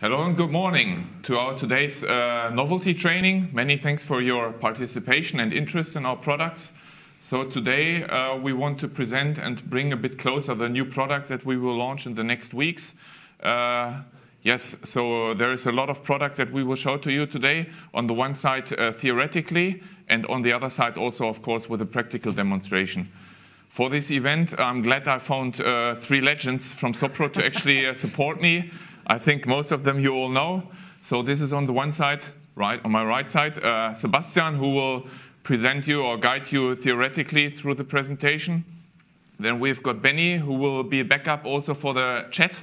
Hello and good morning to our today's novelty training. Many thanks for your participation and interest in our products. So today we want to present and bring a bit closer the new products that we will launch in the next weeks. Yes, so there is a lot of products that we will show to you today. On the one side theoretically, and on the other side also, of course, with a practical demonstration. For this event, I'm glad I found three legends from Sopro to actually support me. I think most of them you all know. So this is on the one side, right on my right side, Sebastian, who will present you or guide you theoretically through the presentation. Then we've got Benny, who will be a backup also for the chat.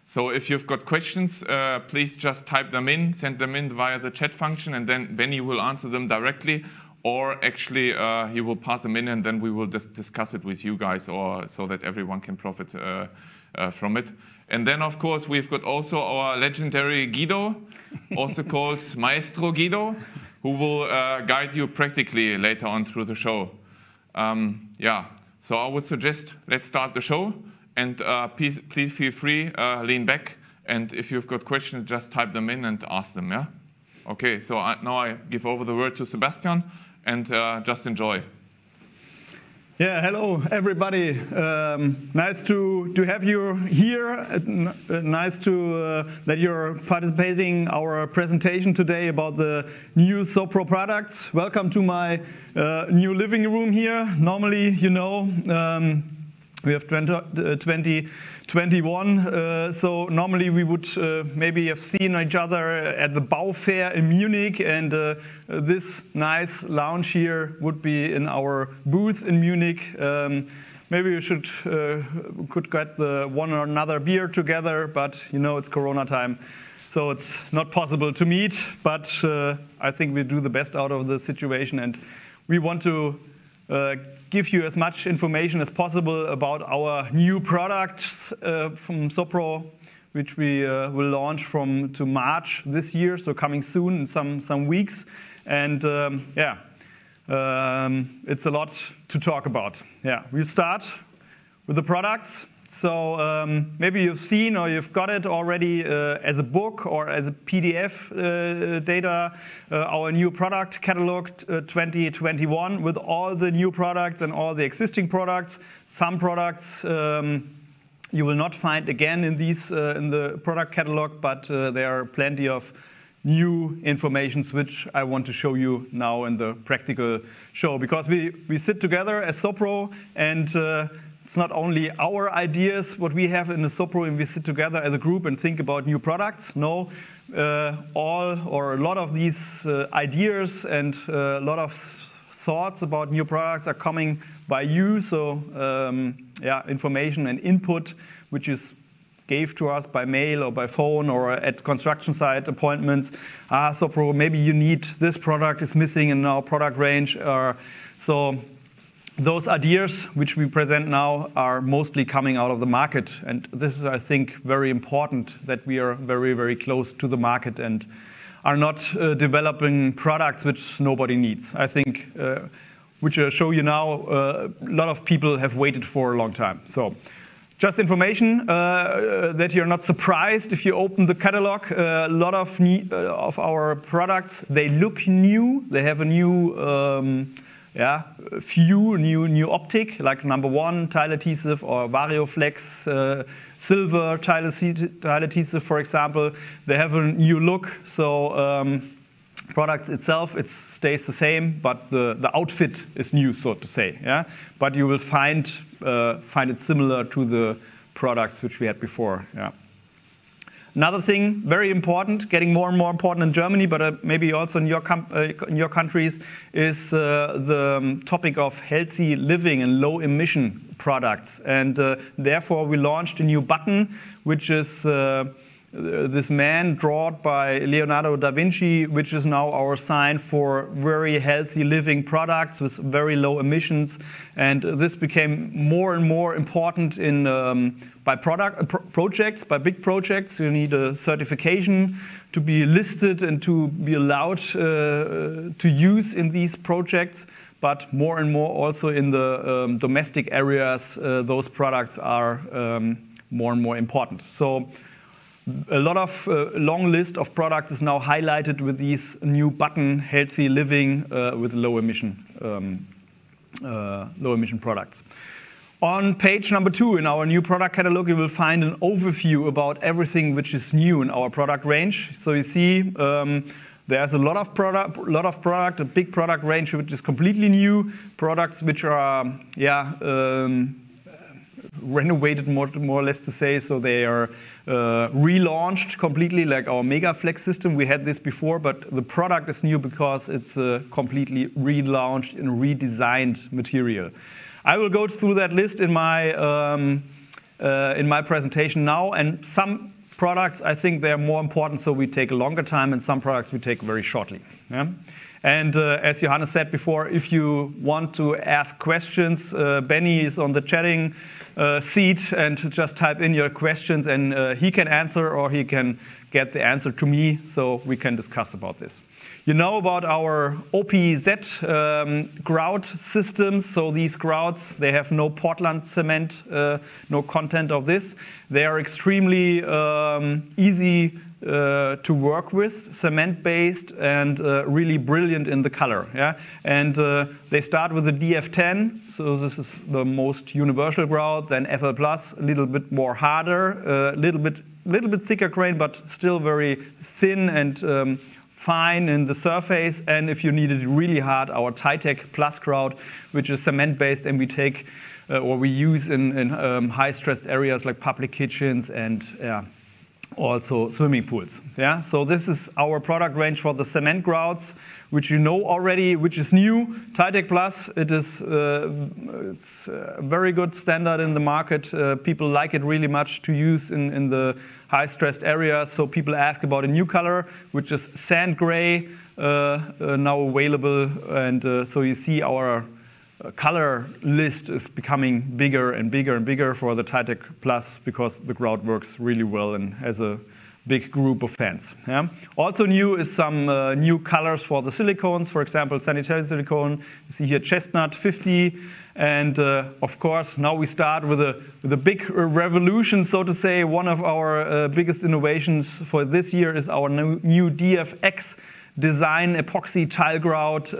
So if you've got questions, please just type them in, send them in via the chat function, and then Benny will answer them directly. Or actually, he will pass them in, and then we will just discuss it with you guys, or so that everyone can profit from it. And then, of course, we've got also our legendary Guido, also called Maestro Guido, who will guide you practically later on through the show. Yeah, so I would suggest let's start the show, and please feel free, lean back, and if you've got questions, just type them in and ask them. Yeah. Okay. So now I give over the word to Sebastian, and just enjoy. Yeah, hello everybody. Nice to have you here. Nice that you're participating in our presentation today about the new Sopro products. Welcome to my new living room here. Normally, you know, we have 2021, so normally we would maybe have seen each other at the Bau Fair in Munich, and this nice lounge here would be in our booth in Munich. Maybe we could get the one or another beer together, but you know it's Corona time, so it's not possible to meet. But I think we do the best out of the situation, and we want to give you as much information as possible about our new products from Sopro, which we will launch to March this year, so coming soon in some weeks. And yeah, it's a lot to talk about. Yeah, we'll start with the products. So maybe you've seen or you've got it already as a book or as a PDF data, our new product catalog 2021 with all the new products and all the existing products. Some products you will not find again in the product catalog, but there are plenty of new information which I want to show you now in the practical show, because we sit together as Sopro, and it's not only our ideas, what we have in the Sopro, and we sit together as a group and think about new products. No, all or a lot of these ideas and a lot of thoughts about new products are coming by you. So yeah, information and input, which is gave to us by mail or by phone or at construction site appointments. Sopro, maybe you need this product is missing in our product range. So those ideas which we present now are mostly coming out of the market, and this is, I think, very important that we are very, very close to the market and are not developing products which nobody needs. I think, which I show you now, a lot of people have waited for a long time. So just information that you're not surprised if you open the catalog. A lot of our products, they look new. They have a new new optic, like number 1 tile adhesive or Varioflex silver tile adhesive, for example. They have a new look. So product itself, it stays the same, but the outfit is new, so to say. Yeah, but you will find it similar to the products which we had before. Yeah. Another thing, very important, getting more and more important in Germany, but maybe also in your countries, is the topic of healthy living and low emission products. And therefore we launched a new button, which is this man drawn by Leonardo da Vinci, which is now our sign for very healthy living products with very low emissions. And this became more and more important in by projects, by big projects. You need a certification to be listed and to be allowed to use in these projects. But more and more also in the domestic areas, those products are more and more important. So a lot of long list of products is now highlighted with these new button, healthy living with low emission products. On page number 2 in our new product catalog, you will find an overview about everything which is new in our product range. So you see there's a lot of product, a big product range which is completely new, products which are renovated more or less to say, so they are relaunched completely, like our Megaflex system. We had this before, but the product is new because it's a completely relaunched and redesigned material. I will go through that list in my presentation now, and some products I think they're more important, so we take a longer time, and some products we take very shortly. Yeah? And as Johannes said before, if you want to ask questions, Benny is on the chatting seat, and just type in your questions, and he can answer, or he can get the answer to me, so we can discuss about this. You know about our OPZ grout systems. So these grouts, they have no Portland cement, no content of this. They are extremely easy to work with, cement-based, and really brilliant in the color. Yeah? And they start with the DF10, so this is the most universal grout, then FL+, a little bit more harder, a little bit thicker grain, but still very thin and fine in the surface. And if you need it really hard, our Titec Plus grout, which is cement-based, and we take or we use in high-stressed areas like public kitchens and also swimming pools. Yeah? So this is our product range for the cement grouts, which you know already, which is new. Titec Plus, it's a very good standard in the market. People like it really much to use in the high-stressed areas. So people ask about a new color, which is sand gray, now available. And so you see our color list is becoming bigger and bigger and bigger for the Titec Plus, because the grout works really well and has a big group of fans. Yeah? Also new is some new colors for the silicones, for example, sanitary silicone. You see here Chestnut 50. And of course, now we start with a big revolution, so to say. One of our biggest innovations for this year is our new DFX design epoxy tile grout,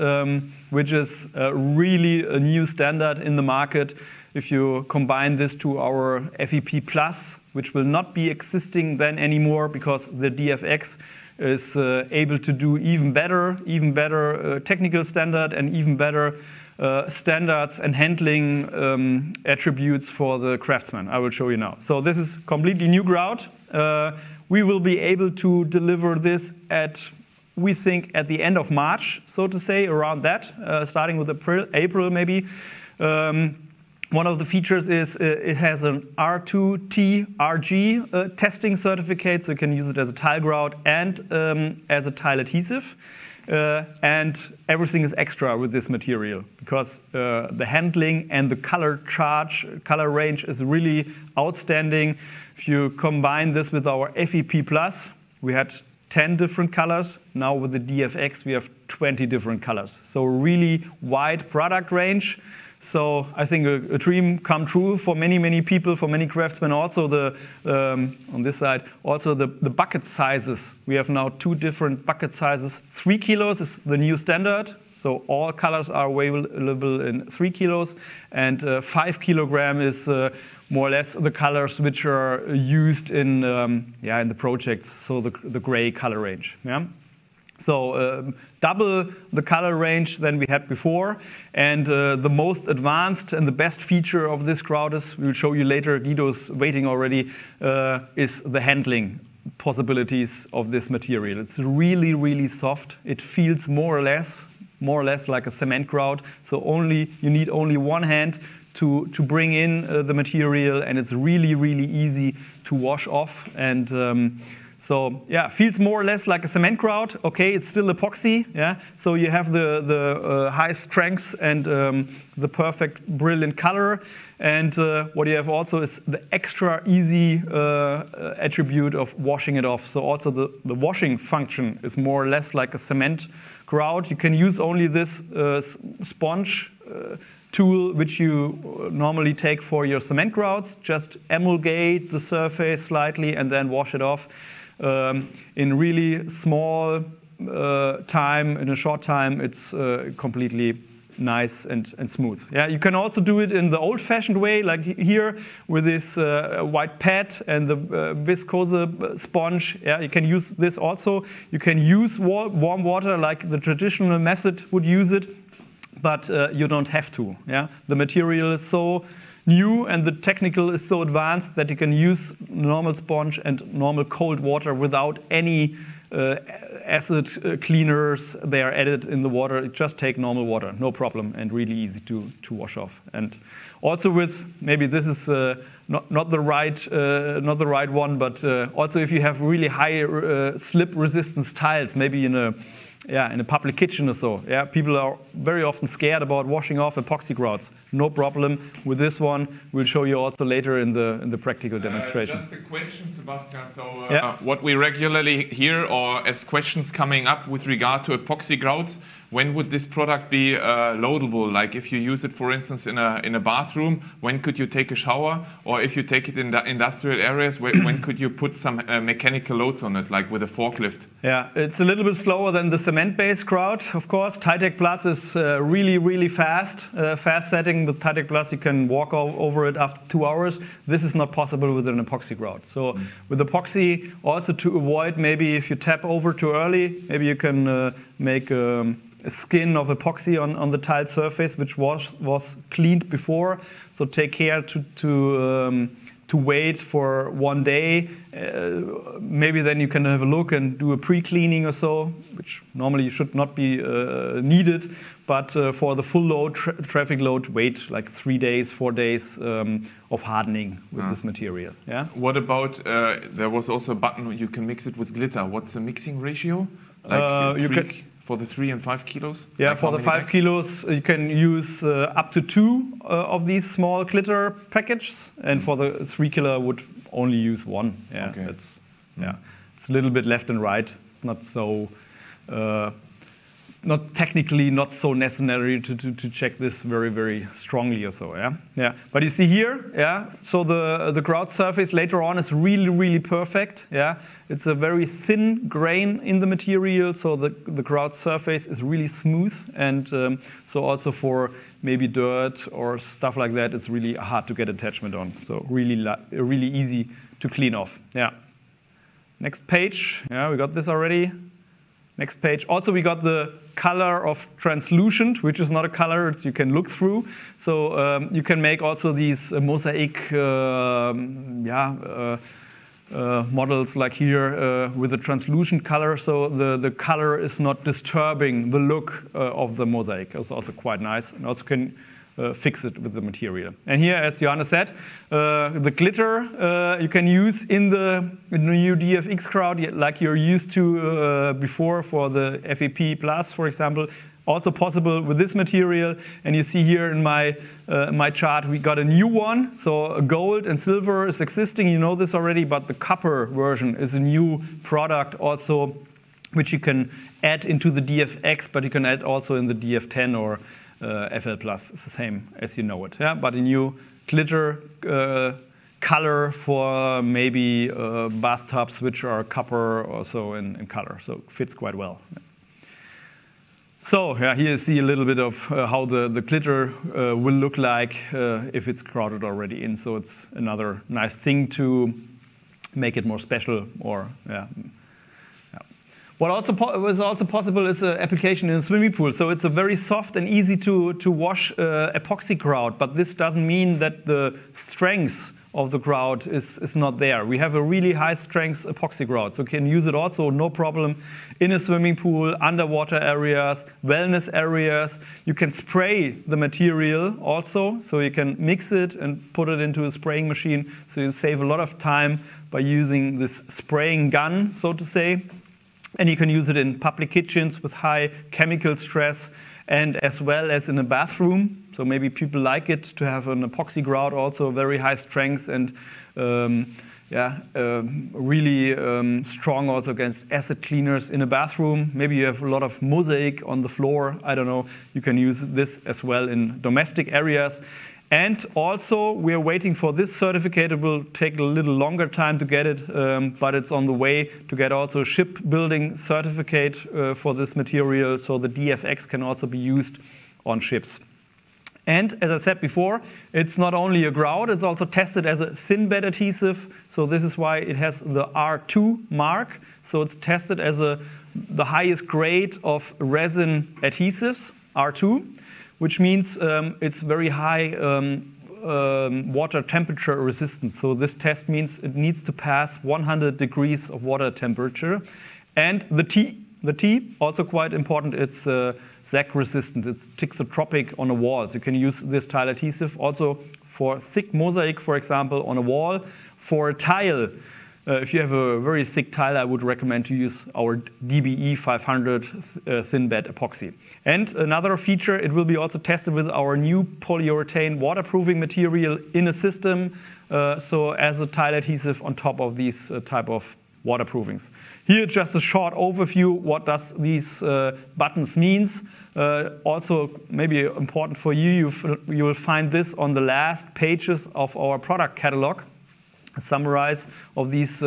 which is really a new standard in the market. If you combine this to our FEP Plus, which will not be existing then anymore, because the DFX is able to do even better technical standard, and even better standards and handling attributes for the craftsman. I will show you now. So this is completely new grout. We will be able to deliver this we think at the end of March, so to say, around that, starting with April maybe. One of the features is it has an R2T-RG testing certificate, so you can use it as a tile grout and as a tile adhesive. And everything is extra with this material, because the handling and the color range is really outstanding. If you combine this with our FEP Plus, we had 10 different colors. Now with the DFX, we have 20 different colors. So really wide product range. So I think a dream come true for many, many people, for many craftsmen. Also on this side, also the bucket sizes. We have now 2 different bucket sizes. 3 kilos is the new standard. So all colors are available in 3 kilos. And 5 kilogram is more or less the colors which are used in the projects, so the gray color range. Yeah? So double the color range than we had before. And the most advanced and the best feature of this grout is, we'll show you later, Guido's waiting already, is the handling possibilities of this material. It's really, really soft. It feels more or less like a cement grout. So you need only one hand to bring in the material, and it's really, really easy to wash off. And so yeah, feels more or less like a cement grout. Okay, it's still epoxy. Yeah, so you have the high strength and the perfect, brilliant color. And what you have also is the extra easy attribute of washing it off. So also the washing function is more or less like a cement grout. You can use only this sponge tool which you normally take for your cement grouts. Just emulgate the surface slightly and then wash it off in really small time. In a short time, it's completely nice and smooth. Yeah, you can also do it in the old-fashioned way, like here with this white pad and the viscose sponge. Yeah, you can use this also. You can use warm water like the traditional method would use it, but you don't have to. Yeah, the material is so new and the technical is so advanced that you can use normal sponge and normal cold water without any acid cleaners they are added in the water. Just take normal water, no problem, and really easy to wash off. And also with, maybe this is not the right one, but also if you have really high slip resistance tiles, maybe in a public kitchen or so. Yeah, people are very often scared about washing off epoxy grouts. No problem with this one. We'll show you also later in the practical demonstration. Just a question, Sebastian. So what we regularly hear, or as questions coming up with regard to epoxy grouts, when would this product be loadable? Like if you use it, for instance, in a bathroom, when could you take a shower? Or if you take it in the industrial areas, when could you put some mechanical loads on it, like with a forklift? Yeah, it's a little bit slower than the cement-based grout, of course. Titec Plus is really, really fast. Fast setting with Titec Plus, you can walk over it after 2 hours. This is not possible with an epoxy grout. So with epoxy, also to avoid maybe if you tap over too early, maybe you can make a skin of epoxy on the tile surface, which was cleaned before. So take care to wait for 1 day. Maybe then you can have a look and do a pre-cleaning or so, which normally should not be needed. But for the full load, traffic load, wait like 3 days, 4 days of hardening with this material. Yeah. What about, there was also a button, you can mix it with glitter. What's the mixing ratio? Like for the 3 and 5 kilos? Yeah, like for the 5 kilos, you can use up to 2 of these small glitter packages, and for the 3 kilo, would only use 1. Yeah, okay. It's a little bit left and right. It's not so, not technically not so necessary to check this very, very strongly or so. Yeah, yeah. But you see here, yeah. So the grout surface later on is really, really perfect. Yeah. It's a very thin grain in the material, so the grout surface is really smooth, and so also for maybe dirt or stuff like that, it's really hard to get attachment on. So really easy to clean off. Yeah. Next page. Yeah, we got this already. Next page. Also, we got the color of translucent, which is not a color, it's you can look through. So you can make also these mosaic models like here with a translucent color, so the color is not disturbing the look of the mosaic. It's also quite nice, and also can fix it with the material. And here, as Johannes said, the glitter you can use in the new DFX grout like you're used to before for the FEP Plus, for example. Also possible with this material, and you see here in my chart we got a new one. So gold and silver is existing, you know this already, but the copper version is a new product also, which you can add into the DFX, but you can add also in the DF10 or FL Plus. It's the same as you know it. Yeah, but a new glitter color for maybe bathtubs which are copper also in color, so it fits quite well. So yeah, here you see a little bit of how the glitter will look like if it's grouted already in. So it's another nice thing to make it more special. Or yeah. What also was also possible is an application in a swimming pool. So it's a very soft and easy to wash epoxy grout, but this doesn't mean that the strength of the grout is not there. We have a really high strength epoxy grout, so you can use it also no problem in a swimming pool, underwater areas, wellness areas. You can spray the material also, so you can mix it and put it into a spraying machine, so you save a lot of time by using this spraying gun, so to say. And you can use it in public kitchens with high chemical stress, and as well as in a bathroom. So maybe people like it to have an epoxy grout also very high strength, and really strong also against acid cleaners in a bathroom. Maybe you have a lot of mosaic on the floor. I don't know. You can use this as well in domestic areas. And also, we are waiting for this certificate. It will take a little longer time to get it, but it's on the way to get also a shipbuilding certificate for this material, so the DFX can also be used on ships. And as I said before, it's not only a grout, it's also tested as a thin bed adhesive. So this is why it has the R2 mark. So it's tested as the highest grade of resin adhesives, R2, which means it's very high water temperature resistance. So this test means it needs to pass 100 degrees of water temperature. And the T, also quite important, it's sack resistant. It's thixotropic on the walls. You can use this tile adhesive also for thick mosaic, for example, on a wall. For a tile, if you have a very thick tile, I would recommend to use our DBE 500 thin bed epoxy. And another feature, it will be also tested with our new polyurethane waterproofing material in a system, so as a tile adhesive on top of these type of waterproofings. Here, just a short overview. What does these buttons means? Also, maybe important for you, you will find this on the last pages of our product catalog. A summarize of these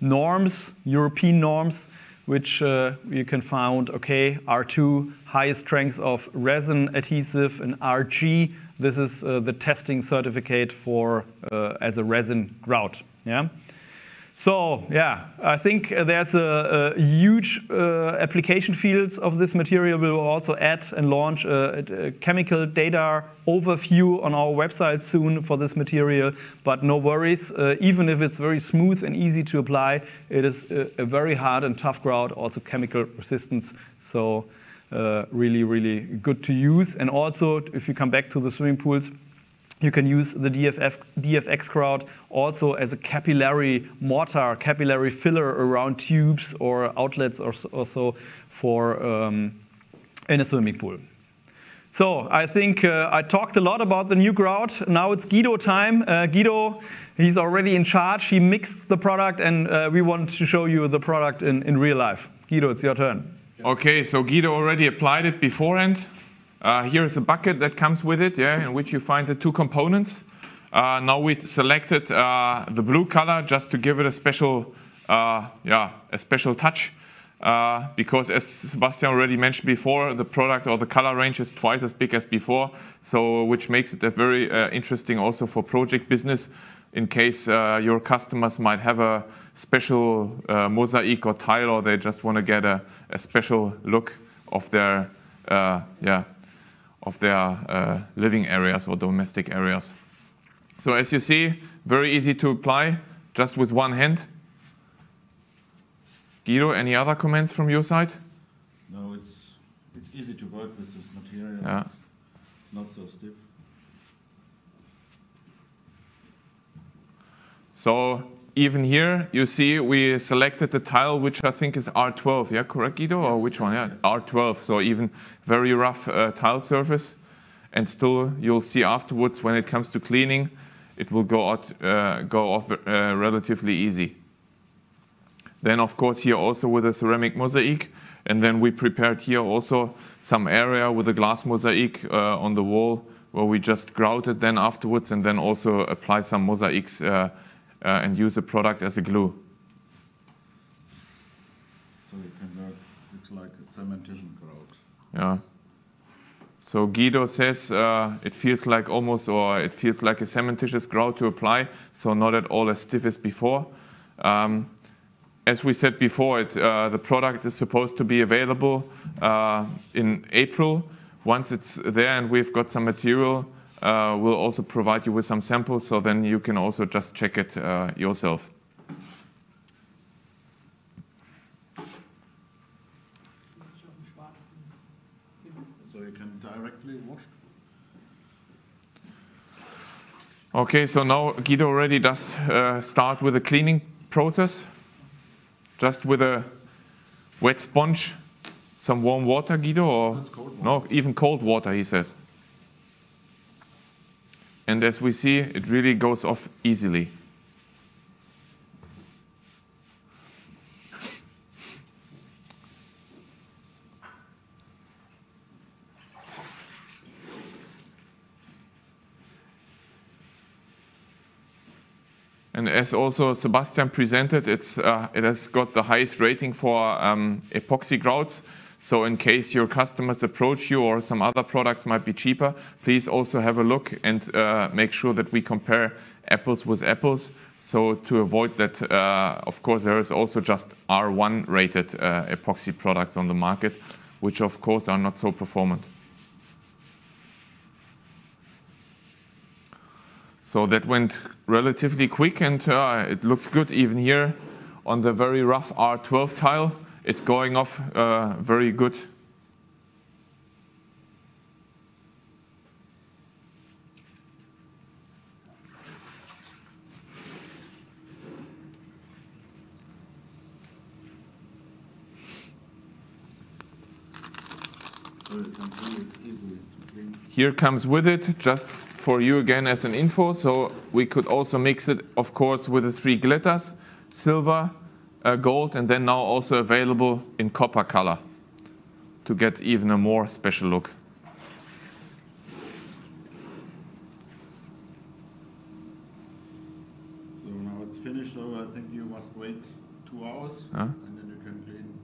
norms, European norms, which you can find, okay, R2, highest strength of resin adhesive, and RG, this is the testing certificate for as a resin grout. Yeah. So yeah, I think there's a huge application fields of this material. We will also add and launch a chemical data overview on our website soon for this material. But no worries, even if it's very smooth and easy to apply, it is a very hard and tough grout, also chemical resistance. So really, really good to use. And also, if you come back to the swimming pools, you can use the DFX grout also as a capillary mortar, capillary filler around tubes or outlets or so for in a swimming pool. So I think I talked a lot about the new grout. Now it's Guido time. Guido, he's already in charge. He mixed the product, and we want to show you the product in real life. Guido, it's your turn. Okay, so Guido already applied it beforehand. Here is a bucket that comes with it, yeah, in which you find the two components. Now we selected the blue color just to give it a special, a special touch. Because as Sebastian already mentioned before, the product or the color range is twice as big as before, so which makes it a very interesting also for project business. In case your customers might have a special mosaic or tile, or they just want to get a special look of their living areas or domestic areas. So as you see, very easy to apply, just with one hand. Guido, any other comments from your side? No, it's easy to work with this material. Yeah. It's not so stiff. So even here, you see we selected the tile, which I think is R12. Yeah, correct, Guido? Yes, or which one? Yeah, yes. R12. So even very rough tile surface. And still, you'll see afterwards when it comes to cleaning, it will go off relatively easy. Then, of course, here also with a ceramic mosaic. And then we prepared here also some area with a glass mosaic on the wall where we just grouted then afterwards and then also apply some mosaics and use the product as a glue. So it can work, looks like a cementitious grout. Yeah. So Guido says it feels like almost, or it feels like a cementitious grout to apply, so not at all as stiff as before. As we said before, the product is supposed to be available in April. Once it's there and we've got some material, we'll also provide you with some samples, so then you can also just check it yourself. So you can directly wash? Okay, so now Guido already does start with the cleaning process. Just with a wet sponge, some warm water, Guido, or That's cold water. No, even cold water, he says. And as we see, it really goes off easily. And as also Sebastian presented, it has got the highest rating for epoxy grouts. So in case your customers approach you or some other products might be cheaper, please also have a look and make sure that we compare apples with apples. So to avoid that, of course, there is also just R1 rated epoxy products on the market, which of course are not so performant. So that went relatively quick, and it looks good even here on the very rough R12 tile. It's going off very good. Here comes with it, just for you again as an info. So we could also mix it, of course, with the 3 glitters, silver, gold, and then now also available in copper color to get even a more special look. So now it's finished, so I think you must wait 2 hours, and then you can clean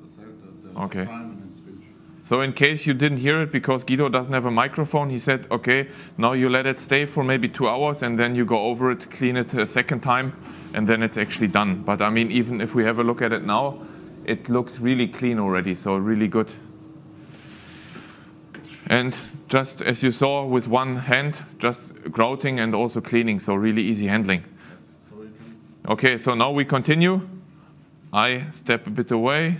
the side at the Okay. time, and it's finished. So in case you didn't hear it, because Guido doesn't have a microphone, he said, okay, now you let it stay for maybe 2 hours, and then you go over it, clean it a second time, and then it's actually done. But I mean, even if we have a look at it now, it looks really clean already, so really good. And just as you saw with one hand, just grouting and also cleaning, so really easy handling. Okay, so now we continue. I step a bit away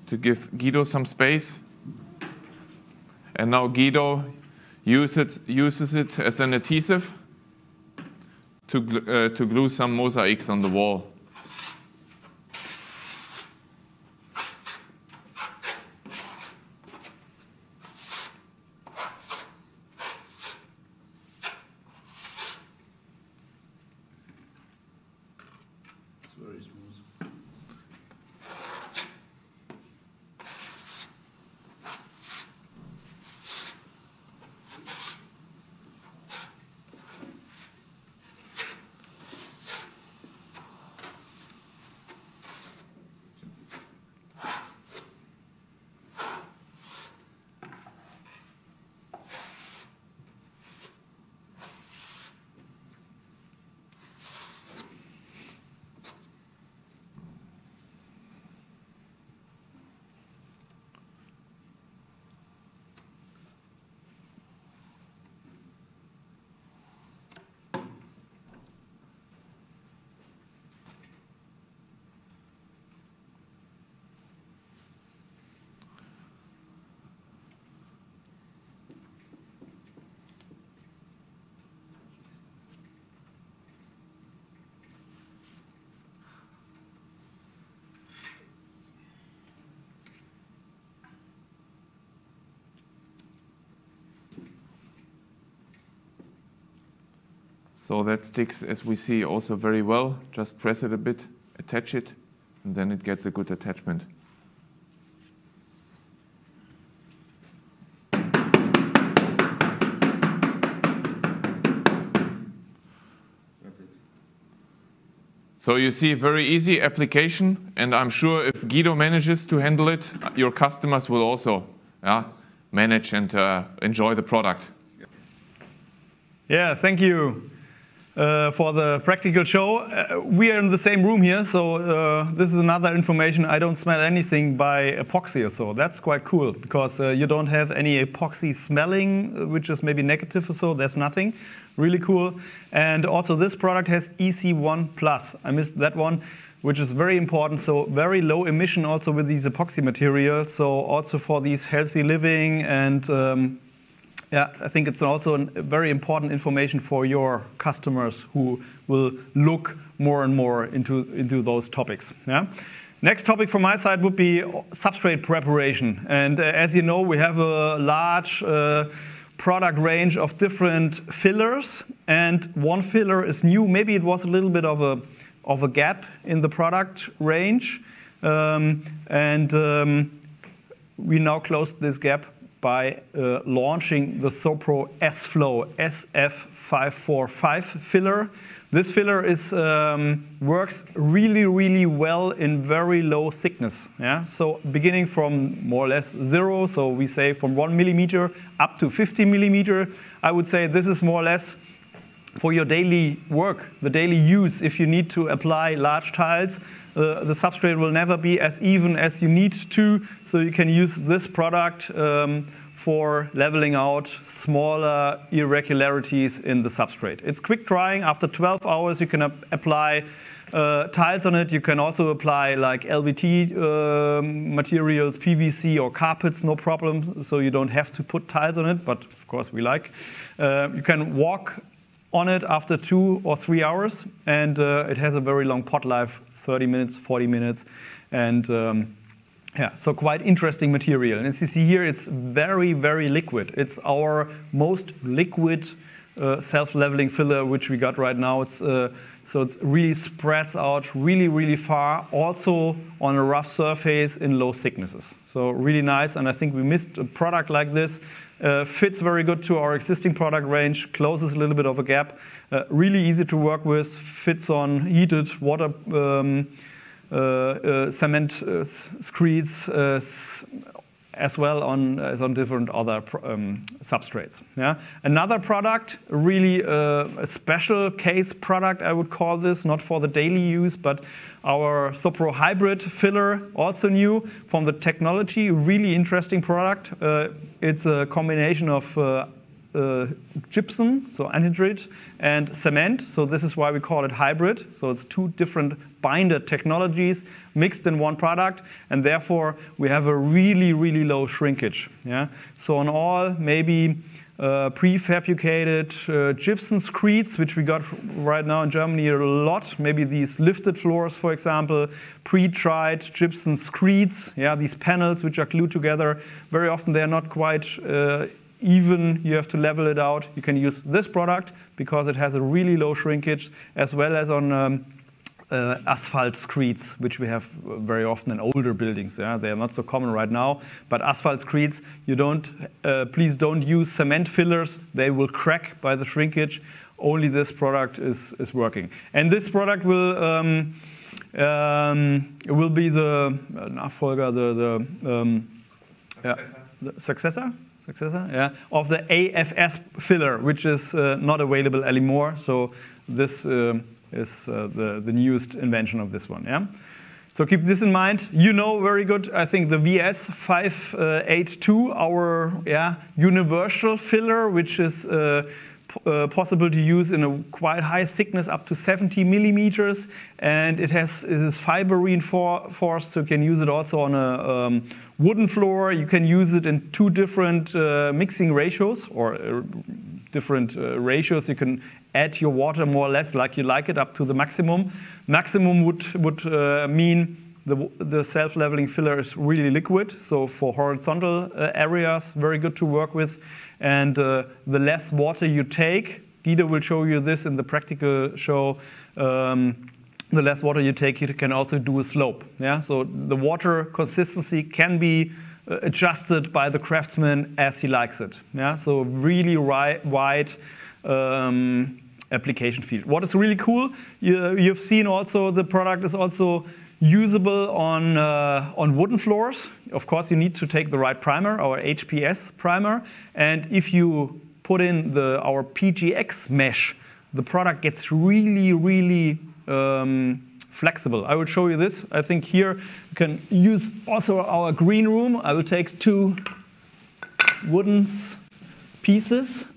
to give Guido some space. And now Guido uses it as an adhesive to glue some mosaics on the wall. It's very smooth. So that sticks, as we see, also very well. Just press it a bit, attach it, and then it gets a good attachment. That's it. So you see, very easy application, and I'm sure if Guido manages to handle it, your customers will also manage and enjoy the product. Yeah, thank you for the practical show. We are in the same room here, so this is another information. I don't smell anything by epoxy or so. That's quite cool, because you don't have any epoxy smelling, which is maybe negative or so. There's nothing. Really cool. And also this product has EC1+. I missed that one, which is very important. So very low emission also with these epoxy materials. So also for these healthy living and yeah, I think it's also a very important information for your customers who will look more and more into those topics. Yeah? Next topic from my side would be substrate preparation. And as you know, we have a large product range of different fillers, and one filler is new. Maybe it was a little bit of a gap in the product range, we now closed this gap by launching the Sopro S-Flow SF545 filler. This filler works really, really well in very low thickness. Yeah? So beginning from more or less 0, so we say from 1 millimeter up to 50 millimeter, I would say this is more or less for your daily work, the daily use. If you need to apply large tiles, the substrate will never be as even as you need to, so you can use this product for leveling out smaller irregularities in the substrate. It's quick drying. After 12 hours, you can apply tiles on it. You can also apply like LVT materials, PVC or carpets, no problem. So you don't have to put tiles on it, but of course we like. You can walk on it after 2 or 3 hours, and it has a very long pot life, 30 minutes, 40 minutes, and yeah, so quite interesting material. And as you see here, it's very, very liquid. It's our most liquid self-leveling filler which we got right now. So it really spreads out really, really far, also on a rough surface in low thicknesses. So really nice, and I think we missed a product like this. Fits very good to our existing product range, closes a little bit of a gap. Really easy to work with, fits on heated water cement screeds as well as on different other substrates. Yeah? Another product, really a special case product, I would call this, not for the daily use, but our Sopro hybrid filler, also new from the technology, really interesting product. It's a combination of gypsum, so anhydride, and cement. So this is why we call it hybrid. So it's 2 different binder technologies mixed in one product, and therefore we have a really, really low shrinkage. Yeah? So on all maybe prefabricated gypsum screeds, which we got right now in Germany a lot, maybe these lifted floors, for example, pre-dried gypsum screeds, yeah, these panels which are glued together. Very often they're not quite even, you have to level it out. You can use this product because it has a really low shrinkage, as well as on asphalt screeds, which we have very often in older buildings. Yeah? They are not so common right now, but asphalt screeds, you please don't use cement fillers. They will crack by the shrinkage. Only this product is working. And this product will be the Nachfolger, the successor? Yeah, of the AFS filler, which is not available anymore. So this is the newest invention of this one. Yeah. So keep this in mind. You know very good, I think, the VS582, our universal filler, which is possible to use in a quite high thickness, up to 70 millimeters, and it is fiber reinforced, so you can use it also on a wooden floor. You can use it in 2 different mixing ratios, or different ratios. You can add your water more or less like you like it, up to the maximum. Maximum would mean the self-leveling filler is really liquid, so for horizontal areas, very good to work with. And the less water you take, Guido will show you this in the practical show, the less water you take, you can also do a slope. Yeah? So the water consistency can be adjusted by the craftsman as he likes it. Yeah? So really wide application field. What is really cool, you've seen also the product is also usable on wooden floors. Of course, you need to take the right primer, our HPS primer. And if you put in our PGX mesh, the product gets really, really flexible. I will show you this. I think here you can use also our green room. I will take 2 wooden pieces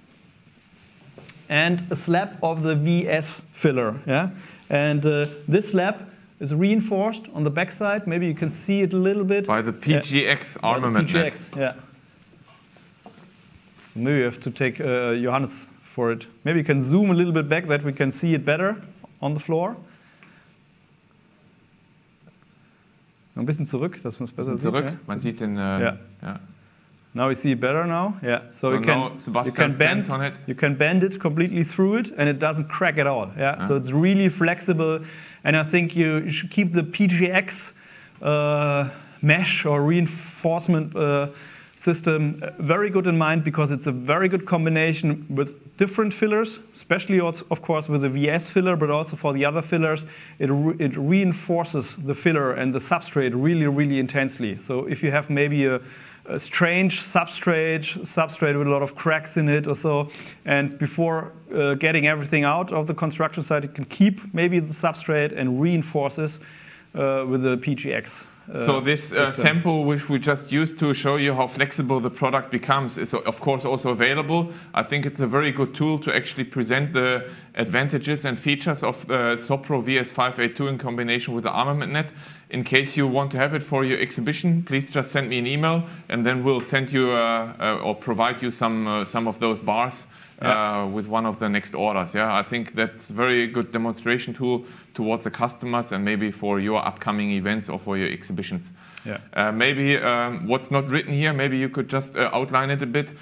and a slab of the VS filler. Yeah? And this slab is reinforced on the backside. Maybe you can see it a little bit. By the PGX armament. PGX, yeah. So maybe you have to take Johannes for it. Maybe you can zoom a little bit back that we can see it better on the floor. Ein bisschen zurück, dass man es besser sieht. Zurück, man sieht den. Yeah. Now we see it better now. Yeah. So you can bend it completely through it, and it doesn't crack at all. Yeah. So it's really flexible, and I think you should keep the PGX mesh or reinforcement system very good in mind because it's a very good combination with different fillers, especially also, of course, with the VS filler, but also for the other fillers. It reinforces the filler and the substrate really, really intensely. So if you have maybe a strange substrate with a lot of cracks in it or so, and before getting everything out of the construction site, you can keep maybe the substrate and reinforces with the PGX. So this sample which we just used to show you how flexible the product becomes is of course also available. I think it's a very good tool to actually present the advantages and features of the Sopro VS582 in combination with the armament net. In case you want to have it for your exhibition, please just send me an email and then we'll send you or provide you some of those bars with one of the next orders. Yeah, I think that's a very good demonstration tool towards the customers and maybe for your upcoming events or for your exhibitions. Yeah. Maybe what's not written here, maybe you could just outline it a bit.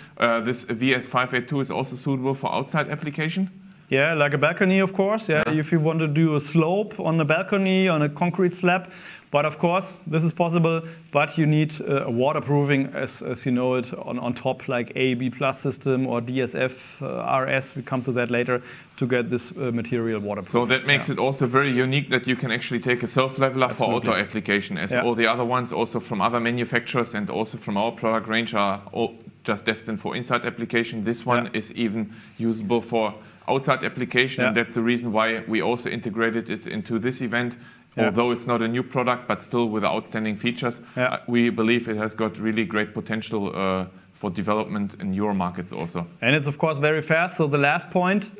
This VS582 is also suitable for outside application? Yeah, like a balcony, of course. Yeah, if you want to do a slope on a balcony, on a concrete slab. But of course, this is possible, but you need a waterproofing, as you know it, on top, like AEB Plus system or DSF RS. We come to that later to get this material waterproof. So that makes it also very unique that you can actually take a self-leveler for outdoor application, as all the other ones, also from other manufacturers and also from our product range, are all just destined for inside application. This one is even usable for outside application, and that's the reason why we also integrated it into this event. Although it's not a new product, but still with outstanding features, we believe it has got really great potential for development in your markets also. And it's of course very fast. So the last point,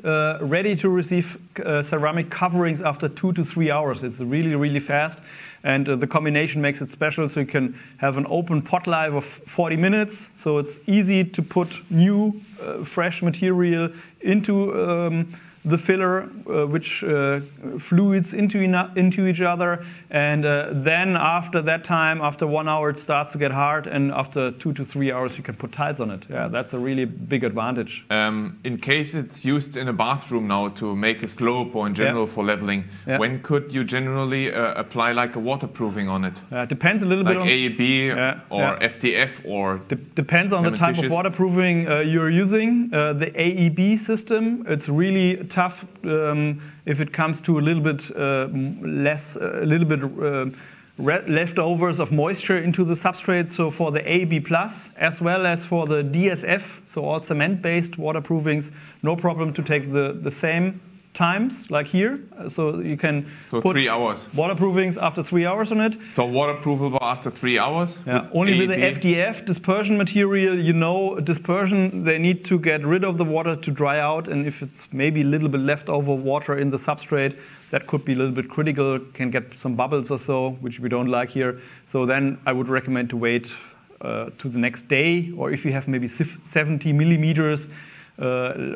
ready to receive ceramic coverings after 2 to 3 hours. It's really, really fast. And the combination makes it special. So you can have an open pot life of 40 minutes. So it's easy to put new, fresh material into the filler, which fluids into each other, and then after that time, after 1 hour, it starts to get hard, and after 2 to 3 hours, you can put tiles on it. Yeah, that's a really big advantage. In case it's used in a bathroom now to make a slope or in general for leveling, when could you generally apply like a waterproofing on it? Depends a little bit on AEB or FTF or depends on the type of waterproofing you're using. The AEB system, it's really tough if it comes to a little bit leftovers of moisture into the substrate. So for the AB Plus as well as for the DSF, so all cement-based waterproofings, no problem to take the same times like here. So you can put 3 hours waterproofings after 3 hours on it. So waterproofable after 3 hours. Only with the FDF dispersion material, you know, dispersion, they need to get rid of the water to dry out, and if it's maybe a little bit leftover water in the substrate, that could be a little bit critical, can get some bubbles or so, which we don't like here. So then I would recommend to wait to the next day, or if you have maybe 70 millimeters,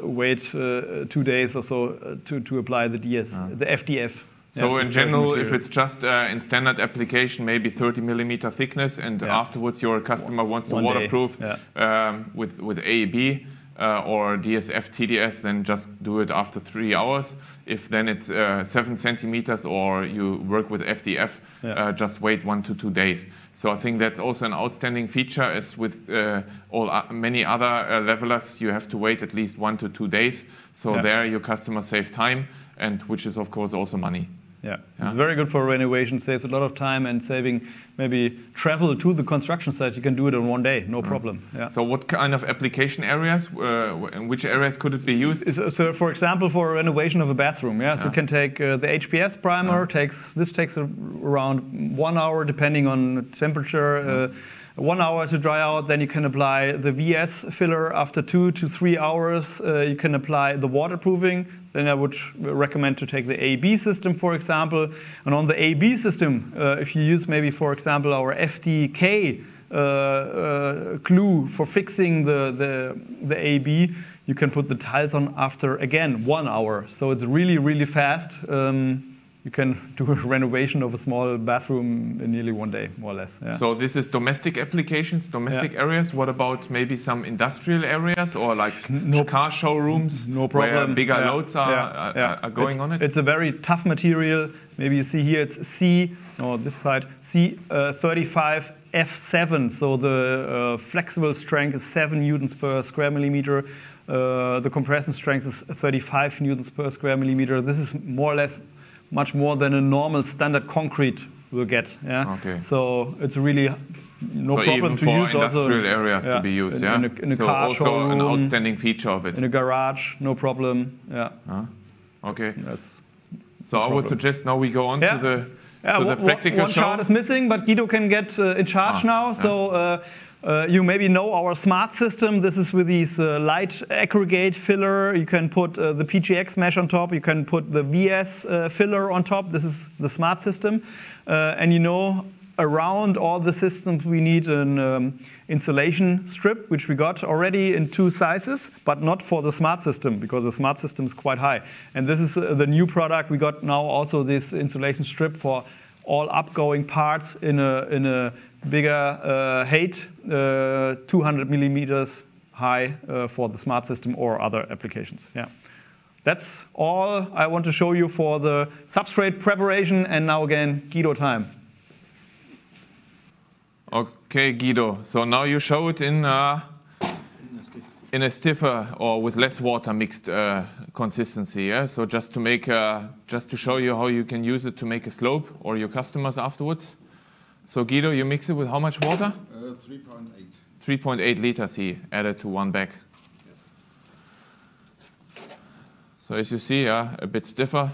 wait 2 days or so to apply the FDF. So in general, if it's just in standard application, maybe 30 millimeter thickness, and afterwards your customer wants to waterproof with AEB or DSF TDS, then just do it after 3 hours. If then it's 7 centimeters or you work with FDF, just wait 1 to 2 days. So I think that's also an outstanding feature. As with many other levelers, you have to wait at least 1 to 2 days. So there your customer save time, and which is of course also money. It's very good for renovation, saves a lot of time, and saving maybe travel to the construction site. You can do it in 1 day, no problem. So what kind of application areas, in which areas could it be used? So for example, for a renovation of a bathroom, so you can take the HPS primer, this takes around 1 hour depending on temperature, 1 hour to dry out. Then you can apply the VS filler after 2 to 3 hours. You can apply the waterproofing. Then I would recommend to take the AB system, for example. And on the AB system, if you use maybe, for example, our FTK glue for fixing the AB, you can put the tiles on after, again, 1 hour. So it's really, really fast. You can do a renovation of a small bathroom in nearly 1 day, more or less. So this is domestic applications, domestic areas. What about maybe some industrial areas or like car showrooms? No problem. Where bigger loads are going on it? It's a very tough material. maybe you see here it's this side, C35F7. So the flexible strength is 7 newtons per square millimeter. The compression strength is 35 newtons per square millimeter. This is more or less much more than a normal standard concrete will get. Yeah. Okay. So it's really no problem to use. So even for industrial areas to be used. In a so car also showroom, an outstanding feature of it. In a garage, no problem. Yeah. Okay. That's so I would suggest now we go on to the practical one show. chart is missing, but Guido can get in charge now. So you maybe know our smart system. This is with these light aggregate filler. You can put the PGX mesh on top. You can put the VS filler on top. This is the smart system. And you know, around all the systems we need an insulation strip, which we got already in 2 sizes, but not for the smart system, because the smart system is quite high. And this is the new product. We got now also this insulation strip for all upgoing parts in a bigger height, 200 millimeters high for the smart system or other applications. Yeah. That's all I want to show you for the substrate preparation. And now again, Guido time. Okay, Guido. So now you show it in a stiffer or with less water mixed consistency. Yeah. So just to make just to show you how you can use it to make a slope or your customers afterwards. So Guido, you mix it with how much water? 3.8. 3.8 liters he added to 1 bag. Yes. So as you see, a bit stiffer.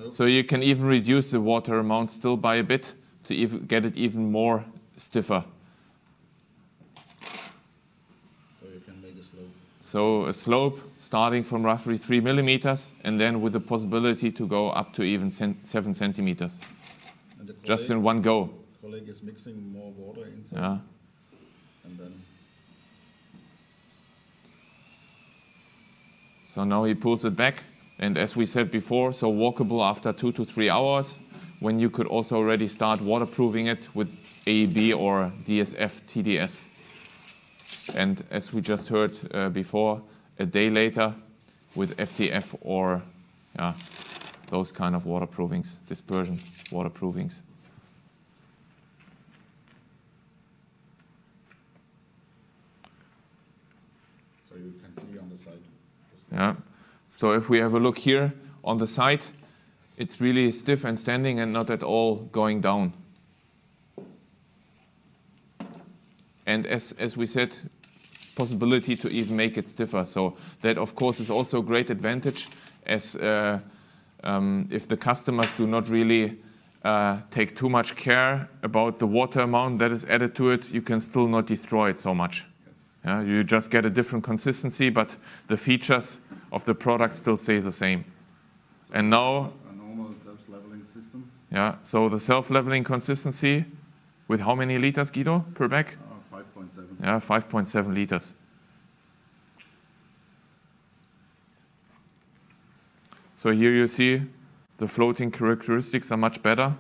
So you can even reduce the water amount still by a bit to even get it even more stiffer. So you can make a slope. So a slope starting from roughly 3 millimeters and then with the possibility to go up to even 7 centimeters. Just in one go. The colleague is mixing more water inside. Yeah. And then. So now he pulls it back. And as we said before, so walkable after 2 to 3 hours, when you could also already start waterproofing it with AEB or DSF TDS. And as we just heard before, a day later with FTF or those kind of waterproofings, dispersion waterproofings. So you can see on the side. Yeah. So if we have a look here on the side, it's really stiff and standing and not at all going down. And as we said, possibility to even make it stiffer. So that, of course, is also a great advantage as if the customers do not really take too much care about the water amount that is added to it, you can still not destroy it so much. Yeah, you just get a different consistency, but the features of the product still stay the same. So and now, a normal self-leveling system. Yeah, so the self-leveling consistency with how many liters, Guido, per bag? 5.7. Yeah, 5.7 liters. So here you see the floating characteristics are much better.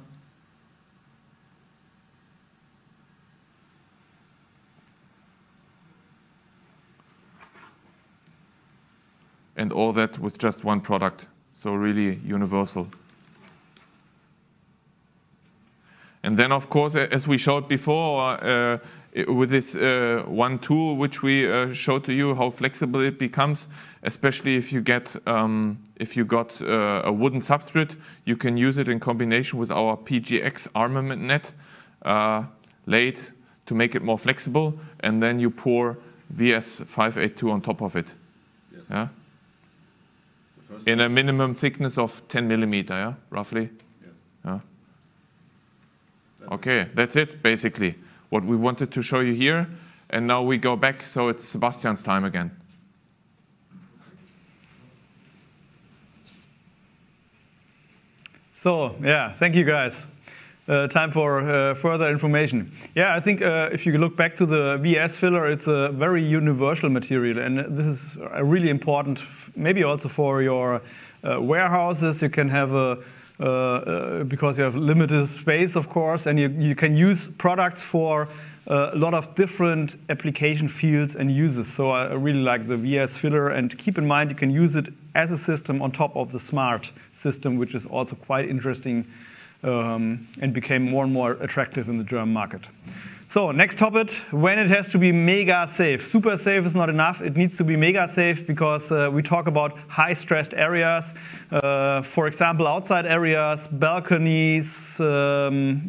And all that with just one product, so really universal. And then, of course, as we showed before, with this one tool which we showed to you, how flexible it becomes, especially if you got a wooden substrate, you can use it in combination with our PGX armament net laid to make it more flexible, and then you pour VS582 on top of it. Yes. Yeah. In a minimum thickness of 10 millimeter, yeah, roughly. Yes. Yeah. Okay, that's it, basically, what we wanted to show you here. And now we go back, so it's Sebastian's time again. So, yeah, thank you guys. Time for further information. Yeah, I think if you look back to the VS filler, it's a very universal material, and this is really important, maybe also for your warehouses. You can have because you have limited space, of course, and you can use products for a lot of different application fields and uses. So I really like the VS filler, and keep in mind you can use it as a system on top of the smart system, which is also quite interesting and became more and more attractive in the German market. So next topic, when it has to be mega safe. Super safe is not enough. It needs to be mega safe because we talk about high stressed areas. For example, outside areas, balconies,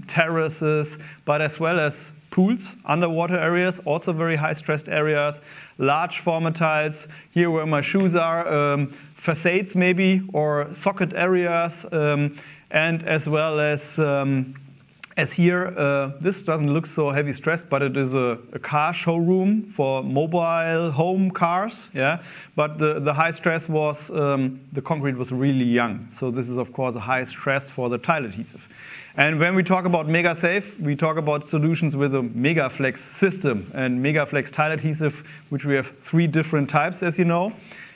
terraces, but as well as pools, underwater areas, also very high stressed areas, large former tiles, here where my shoes are, facades maybe, or socket areas, and as well as here, this doesn't look so heavy stressed, but it is a car showroom for mobile home cars. Yeah, but the high stress was the concrete was really young, so this is of course a high stress for the tile adhesive. And when we talk about mega safe, we talk about solutions with a Megaflex system and Megaflex tile adhesive, which we have 3 different types, as you know.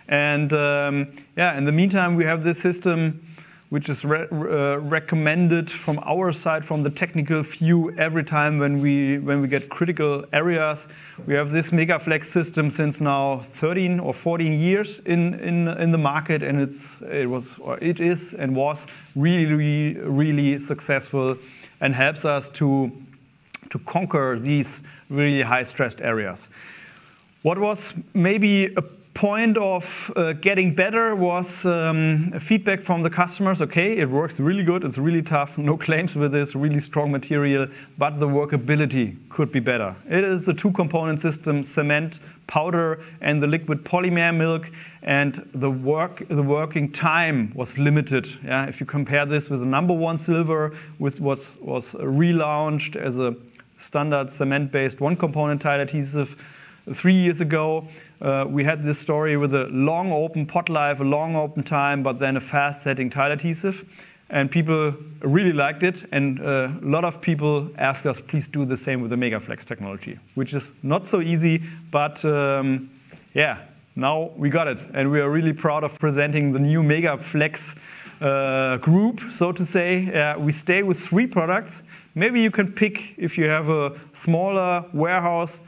And yeah, in the meantime, we have this system which is recommended from our side, from the technical view, every time when we get critical areas. We have this Megaflex system since now 13 or 14 years in the market, and it is and was really successful and helps us to conquer these really high stressed areas. What was maybe a point of getting better was feedback from the customers. Okay, it works really good, it's really tough, no claims with this, really strong material, but the workability could be better. It is a 2-component system, cement, powder, and the liquid polymer milk, and the working time was limited. Yeah? If you compare this with the #1 silver, with what was relaunched as a standard cement-based 1-component tile adhesive 3 years ago, we had this story with a long open pot life, a long open time, but then a fast setting tile adhesive. And people really liked it. And a lot of people asked us, please do the same with the Megaflex technology, which is not so easy. But yeah, now we got it. And we are really proud of presenting the new Megaflex group, so to say. We stay with 3 products. Maybe you can pick, if you have a smaller warehouse,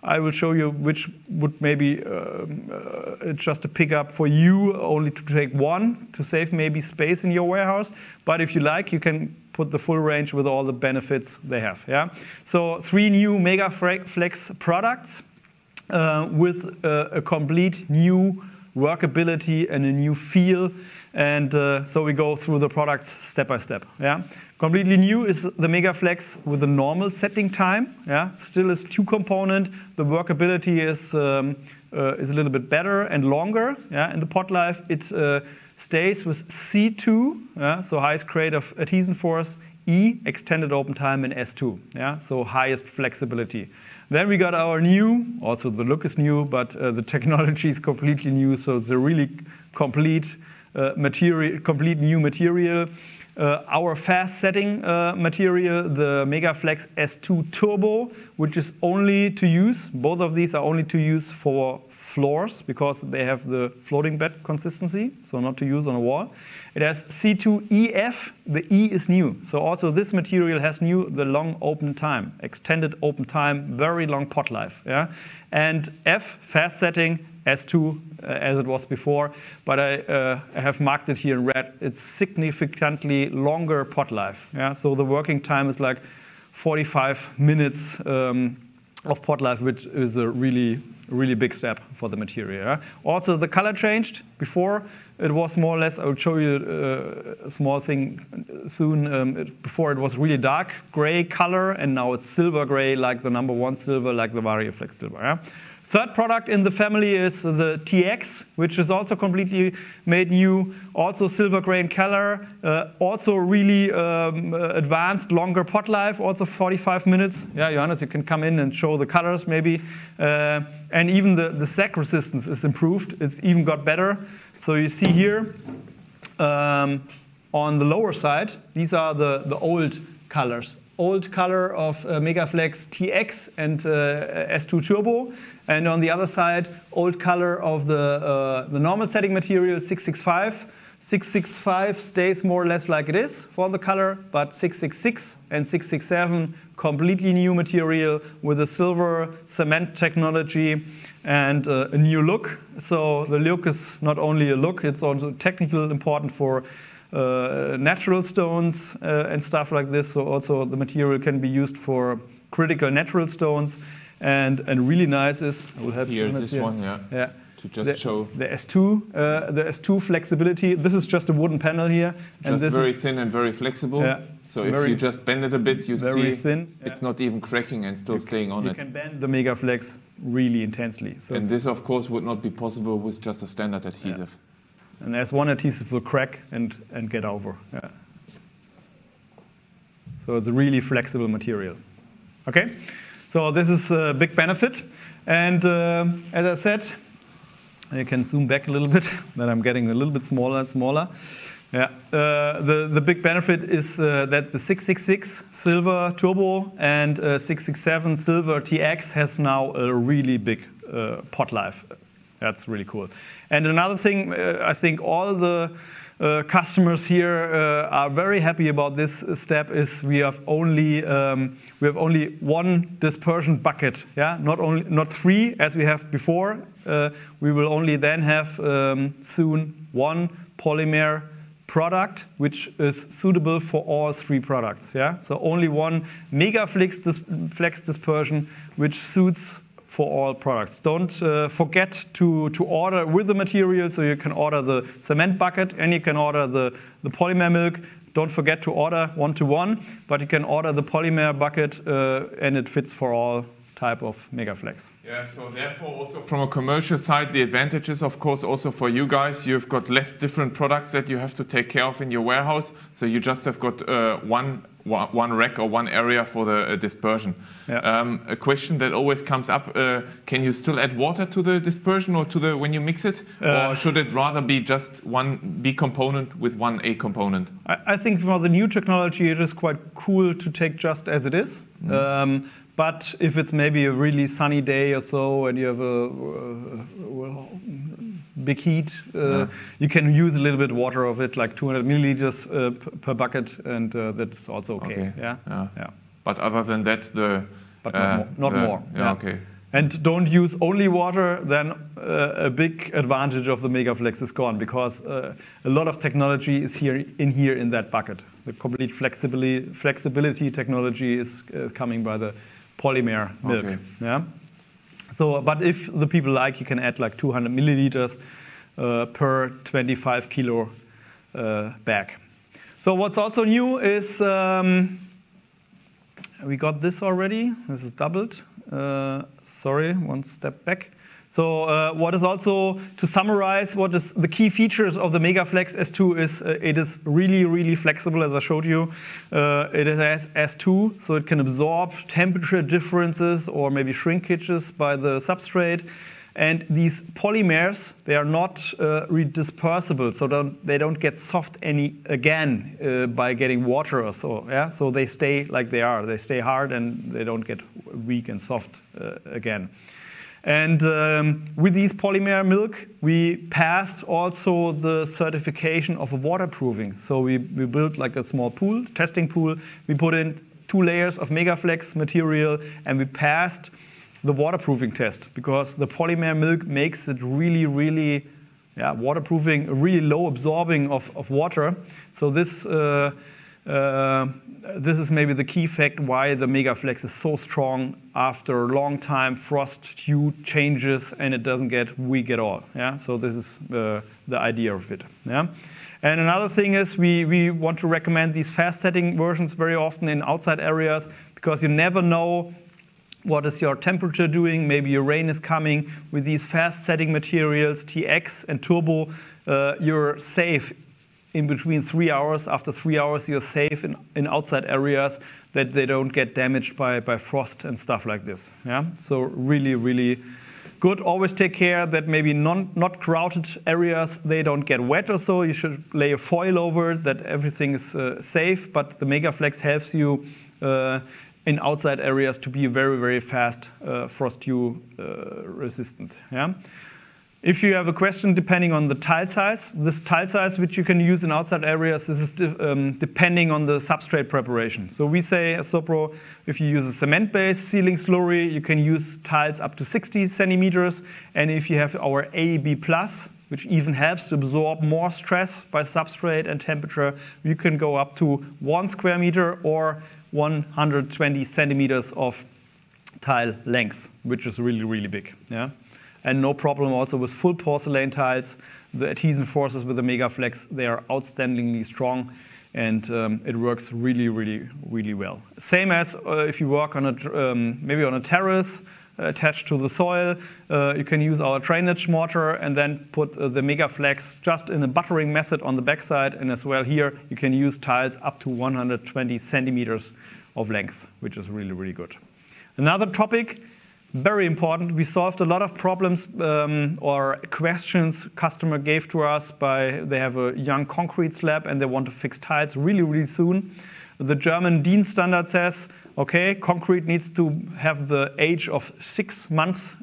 I will show you which would maybe just a pickup for you, only to take 1 to save maybe space in your warehouse. But if you like, you can put the full range with all the benefits they have. Yeah. So 3 new Megaflex products with a complete new workability and a new feel. And so we go through the products step by step. Yeah. Completely new is the Megaflex with a normal setting time. Yeah, still is 2-component. The workability is a little bit better and longer. Yeah, in the pot life, it stays with C2, yeah, so highest grade of adhesion force, E, extended open time, and S2. Yeah, so highest flexibility. Then we got our new, also the look is new, but the technology is completely new. So it's a really complete new material. Our fast setting material, the Megaflex S2 Turbo, which is only to use, both of these are only to use for floors because they have the floating bed consistency, so not to use on a wall. It has C2EF, the E is new. So also this material has the long open time, extended open time, very long pot life. Yeah? And F, fast setting, S2, as it was before, but I have marked it here in red. It's significantly longer pot life. Yeah? So the working time is like 45 minutes of pot life, which is a really big step for the material. Yeah? Also, the color changed. Before, it was more or less, I will show you a small thing soon. Before, it was really dark gray color, and now it's silver gray, like the #1 silver, like the Varioflex silver. Yeah? Third product in the family is the TX, which is also completely made new, also silver gray in color, also really advanced, longer pot life, also 45 minutes. Yeah, Johannes, you can come in and show the colors maybe. And even the sag resistance is improved. It's even got better. So you see here on the lower side, these are the old colors. Old color of Megaflex TX and S2 Turbo. And on the other side, old color of the normal setting material, 665. 665 stays more or less like it is for the color, but 666 and 667, completely new material with a silver cement technology. and a new look. So the look is not only a look, it's also technical, important for natural stones and stuff like this. So also the material can be used for critical natural stones. And really nice is, I will have here this here. one, yeah. To just show the S2 flexibility. This is just a wooden panel here, and this very thin and very flexible. Yeah, so if you just bend it a bit, you see thin. It's not even cracking and still staying on it. You can bend the Megaflex really intensely. So and this, of course, would not be possible with just a standard adhesive. Yeah. And as one adhesive will crack and get over. Yeah. So it's a really flexible material. Okay, so this is a big benefit. And as I said, you can zoom back a little bit, that I'm getting a little bit smaller and smaller. Yeah. The big benefit is that the 666 silver turbo and 667 silver TX has now a really big pot life. That's really cool. And another thing, I think all the customers here are very happy about this step is we have only one dispersion bucket. Yeah, not three as we have before. We will only then have soon one polymer product which is suitable for all three products. Yeah, so only one Megaflex dispersion which suits for all products. Don't forget to order with the material, so you can order the cement bucket and you can order the polymer milk. Don't forget to order one-to-one, but you can order the polymer bucket and it fits for all type of Megaflex. Yeah, so therefore also from a commercial side, the advantage is of course also for you guys, you've got less different products that you have to take care of in your warehouse, so you just have got one rack or one area for the dispersion. Yeah. A question that always comes up, can you still add water to the dispersion or to when you mix it? Or should it rather be just one B component with one A component? I think for the new technology it is quite cool to take just as it is. Mm. But if it's maybe a really sunny day or so and you have a big heat, you can use a little bit water of it, like 200 milliliters per bucket, and that's also okay. Yeah? Yeah. But other than that, not more. Yeah, okay. And don't use only water, then a big advantage of the Megaflex is gone, because a lot of technology is here in that bucket. The complete flexibility technology is coming by the polymer milk. Okay. Yeah. So, but if the people like, you can add like 200 milliliters per 25 kilo bag. So what's also new is we got this already. This is doubled. Sorry, one step back. So what is also, to summarize, what is the key features of the Megaflex S2 is it is really, really flexible, as I showed you. It has S2, so it can absorb temperature differences or maybe shrinkages by the substrate. And these polymers, they are not redispersible, so they don't get soft again by getting water or so. Yeah? So they stay like they are. They stay hard and they don't get weak and soft again. And with these polymer milk, we passed also the certification of waterproofing. So we built like a small pool, testing pool. We put in 2 layers of Megaflex material, and we passed the waterproofing test, because the polymer milk makes it really, really waterproofing, really low absorbing of water. So this is maybe the key fact why the Megaflex is so strong after a long time frost hue changes and it doesn't get weak at all. Yeah? So this is the idea of it. Yeah? And another thing is we want to recommend these fast setting versions very often in outside areas, because you never know what is your temperature doing. Maybe your rain is coming. With these fast setting materials, TX and Turbo, you're safe. In between 3 hours, after 3 hours, you're safe in outside areas that they don't get damaged by frost and stuff like this. Yeah? So really, really good. Always take care that maybe not crowded areas, they don't get wet or so. You should lay a foil over it, that everything is safe. But the Megaflex helps you in outside areas to be very, very fast frost dew resistant. Yeah? If you have a question depending on the tile size, this tile size which you can use in outside areas, this is depending on the substrate preparation. So we say at Sopro, if you use a cement-based sealing slurry, you can use tiles up to 60 centimeters. And if you have our AEB+, which even helps to absorb more stress by substrate and temperature, you can go up to 1 square meter or 120 centimeters of tile length, which is really, really big. Yeah? And no problem also with full porcelain tiles. The adhesion forces with the Megaflex, they are outstandingly strong, and it works really, really, really well. Same as if you work on a, maybe on a terrace attached to the soil, you can use our drainage mortar and then put the Megaflex just in a buttering method on the backside, and as well here you can use tiles up to 120 centimeters of length, which is really, really good. Another topic, very important, we solved a lot of problems or questions customer gave to us by, they have a young concrete slab and they want to fix tiles really, really soon. The German DIN standard says, okay, concrete needs to have the age of 6 months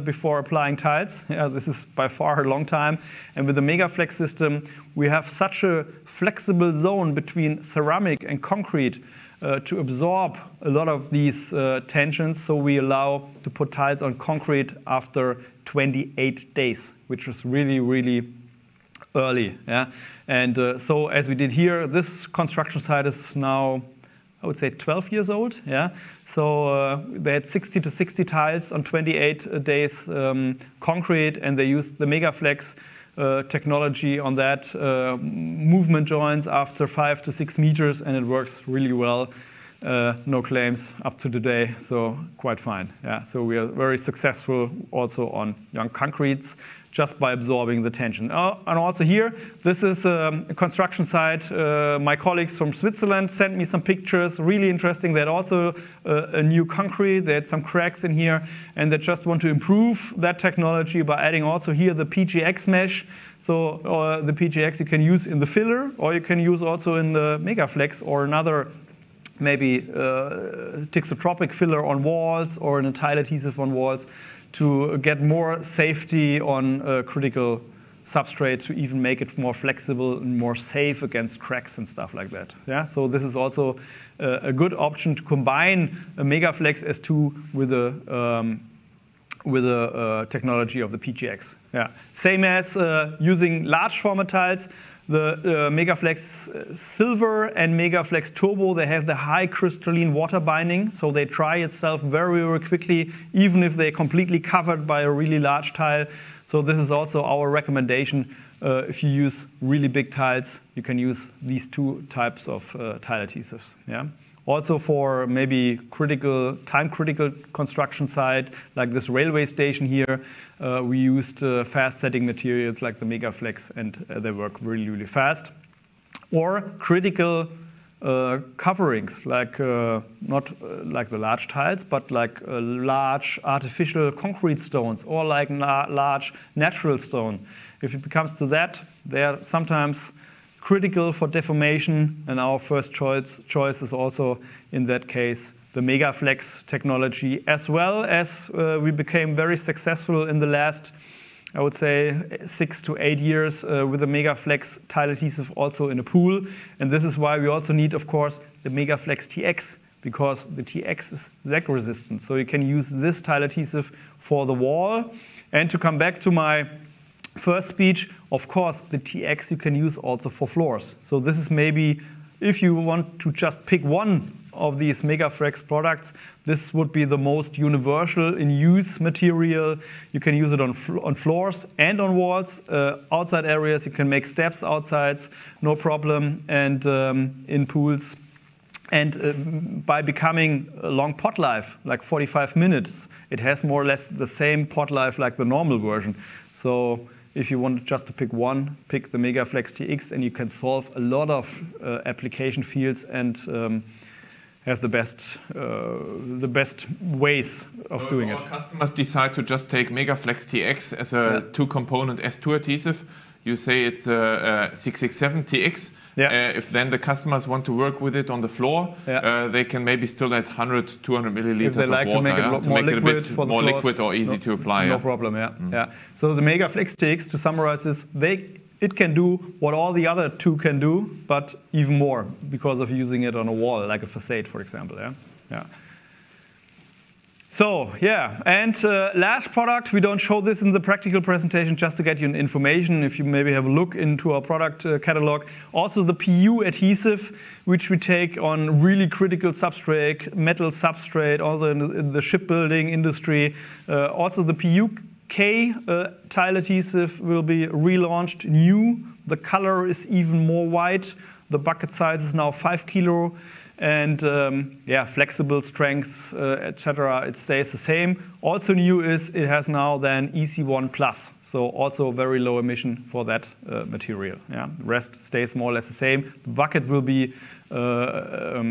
before applying tiles. Yeah, this is by far a long time. And with the Megaflex system, we have such a flexible zone between ceramic and concrete to absorb a lot of these tensions, so we allow to put tiles on concrete after 28 days, which is really, really early. Yeah? And so as we did here, this construction site is now, I would say, 12 years old. Yeah? So they had 60 to 60 tiles on 28 days concrete, and they used the Megaflex technology on that, movement joints after 5 to 6 meters, and it works really well. No claims up to today, so quite fine. Yeah, so we are very successful also on young concretes just by absorbing the tension. And also here, this is a construction site. My colleagues from Switzerland sent me some pictures, really interesting. They had also a new concrete. They had some cracks in here, and they just want to improve that technology by adding also here the PGX mesh. So the PGX you can use in the filler, or you can use also in the Megaflex or another maybe thixotropic filler on walls or a tile adhesive on walls, to get more safety on critical substrate, to even make it more flexible and more safe against cracks and stuff like that. Yeah? So this is also a good option to combine a Megaflex S2 with the technology of the PGX. Yeah. Same as using large format tiles. The Megaflex Silver and Megaflex Turbo, they have the high crystalline water binding, so they dry itself very, very quickly, even if they're completely covered by a really large tile. So this is also our recommendation. If you use really big tiles, you can use these two types of tile adhesives. Yeah? Also for maybe time-critical construction site, like this railway station here, we used fast-setting materials like the Megaflex, and they work really, really fast. Or critical coverings, like not like the large tiles, but like large artificial concrete stones, or like large natural stone. If it comes to that, they are sometimes critical for deformation, and our first choice is also, in that case, the Megaflex technology, as well as we became very successful in the last, I would say, 6 to 8 years with the Megaflex tile adhesive also in a pool. And this is why we also need, of course, the Megaflex TX, because the TX is sag resistant. So you can use this tile adhesive for the wall. And to come back to my first speech, of course, the TX you can use also for floors. So this is maybe, if you want to just pick one of these Megaflex products, this would be the most universal in use material. You can use it on floors and on walls. Outside areas, you can make steps outside, no problem, and in pools. And by becoming a long pot life, like 45 minutes, it has more or less the same pot life like the normal version. So if you want just to pick one, pick the Megaflex TX, and you can solve a lot of application fields and have the best ways of doing it. If our customers decide to just take Megaflex TX as a two-component S2 adhesive, you say it's a 667 TX. Yeah. If then the customers want to work with it on the floor, they can maybe still add 100, 200 milliliters if they like of water to make it a more bit liquid, more liquid or easy to apply. No problem, yeah. So the Megaflex TX, to summarize this, it can do what all the other two can do, but even more because of using it on a wall, like a facade, for example. Yeah. So, and last product, we don't show this in the practical presentation just to get you information if you maybe have a look into our product catalog. Also the PU adhesive, which we take on really critical substrate, metal substrate, also in the shipbuilding industry. Also the PUK tile adhesive will be relaunched new. The color is even more white. The bucket size is now 5 kilo. And flexible strengths, etc. It stays the same. Also new is it has now then EC1 Plus, so also very low emission for that material. Yeah, the rest stays more or less the same. The bucket will be a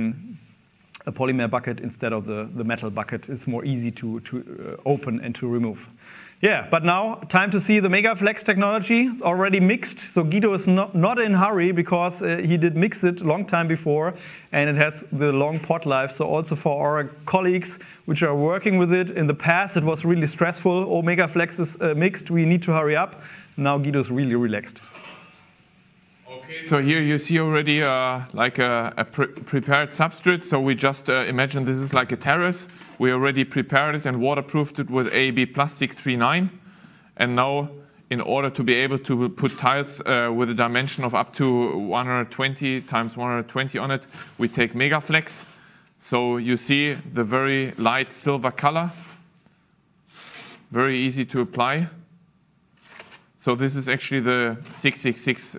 polymer bucket instead of the metal bucket. It's more easy to open and to remove. Yeah, but now time to see the Megaflex technology. It's already mixed, so Guido is not in a hurry because he did mix it a long time before, and it has the long pot life. So also for our colleagues which are working with it, in the past it was really stressful. Oh, Megaflex is mixed, we need to hurry up. Now Guido is really relaxed. Okay, so here you see already like a prepared substrate. So we just imagine this is like a terrace. We already prepared it and waterproofed it with AAB plus 639. And now, in order to be able to put tiles with a dimension of up to 120 times 120 on it, we take Megaflex. So you see the very light silver color. Very easy to apply. So this is actually the 666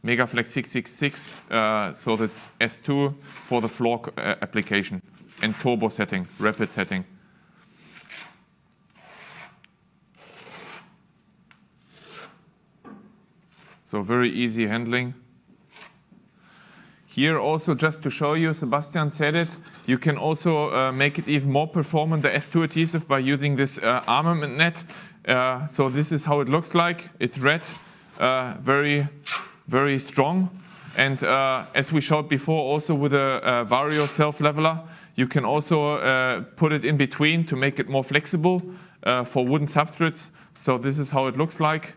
Megaflex 666, so the S2 for the floor application and turbo setting, rapid setting. So very easy handling. Here also, just to show you, Sebastian said it, you can also make it even more performant, the S2 adhesive, by using this armament net. So this is how it looks like. It's red, very strong. And as we showed before, also with a Vario self-leveler, you can also put it in between to make it more flexible for wooden substrates. So this is how it looks like.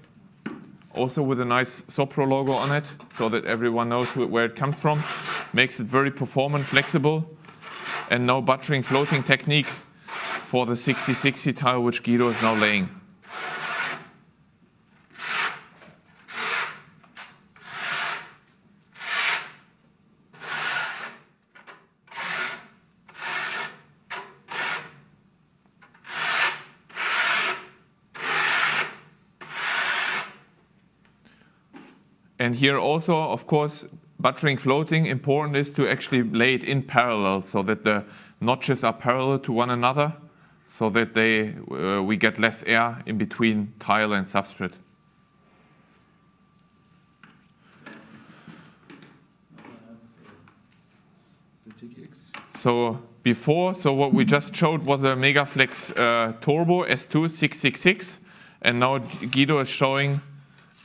Also with a nice Sopro logo on it, so that everyone knows where it comes from. Makes it very performant, flexible, and no buttering floating technique for the 6060 tile, which Guido is now laying. And here also, of course, buttering floating, important is to actually lay it in parallel so that the notches are parallel to one another, so that we get less air in between tile and substrate. So before, what we just showed was a Megaflex Turbo S2 666, and now Guido is showing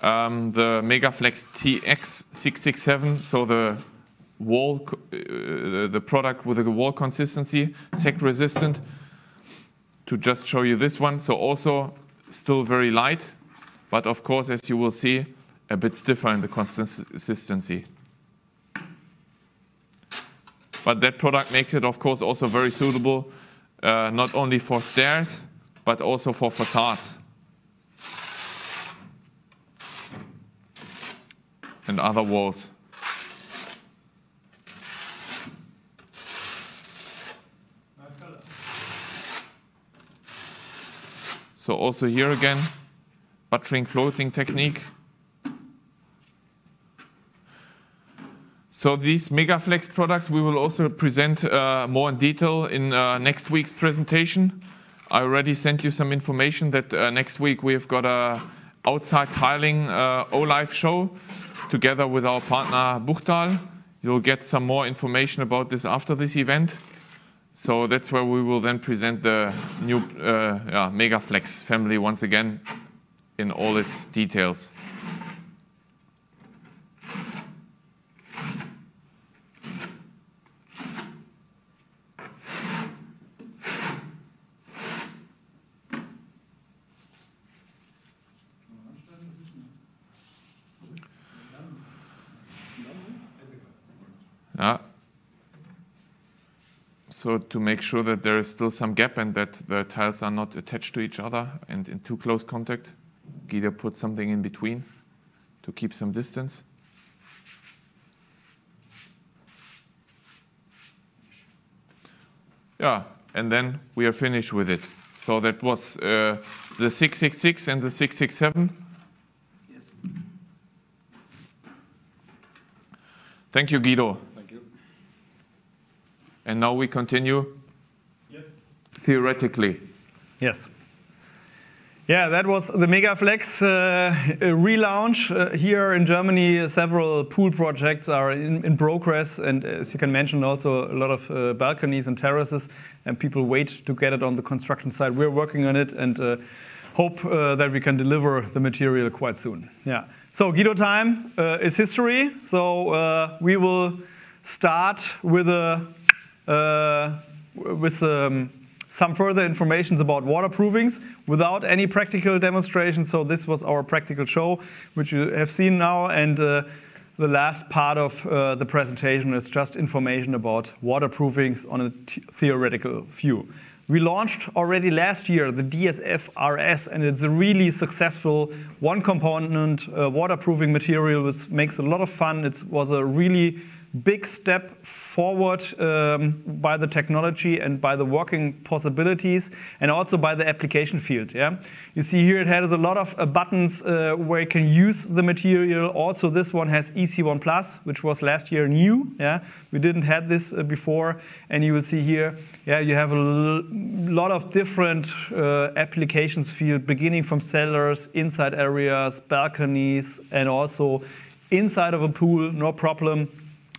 the Megaflex TX 667, so the wall, the product with a wall consistency, sec resistant. To just show you this one, so also still very light, but of course, as you will see, a bit stiffer in the consistency. But that product makes it, of course, also very suitable, not only for stairs, but also for facades and other walls. So also here again, buttering floating technique. So these Megaflex products we will also present more in detail in next week's presentation. I already sent you some information that next week we have got a outside tiling O-Live show together with our partner Buchtal. You'll get some more information about this after this event. So that's where we will then present the new Megaflex family once again in all its details. So to make sure that there is still some gap and that the tiles are not attached to each other and in too close contact, Guido puts something in between to keep some distance. Yeah, and then we are finished with it. So that was the 666 and the 667. Yes. Thank you, Guido. Thank you. And now we continue. Yes. Theoretically. Yes. Yeah, that was the Megaflex relaunch. Here in Germany, several pool projects are in progress, and as you can mention, also a lot of balconies and terraces, and people wait to get it on the construction site. We're working on it and hope that we can deliver the material quite soon. Yeah. So Guido time is history. So we will start with some further information about waterproofings without any practical demonstration. So this was our practical show, which you have seen now. And the last part of the presentation is just information about waterproofings on a theoretical view. We launched already last year the DSF RS, and it's a really successful one-component waterproofing material, which makes a lot of fun. It was a really big step forward by the technology and by the working possibilities, and also by the application field. Yeah, you see here it has a lot of buttons where you can use the material. Also, this one has EC1 Plus, which was last year new. Yeah, we didn't have this before, and you will see here. Yeah, you have a lot of different applications field, beginning from cellars, inside areas, balconies, and also inside of a pool. No problem.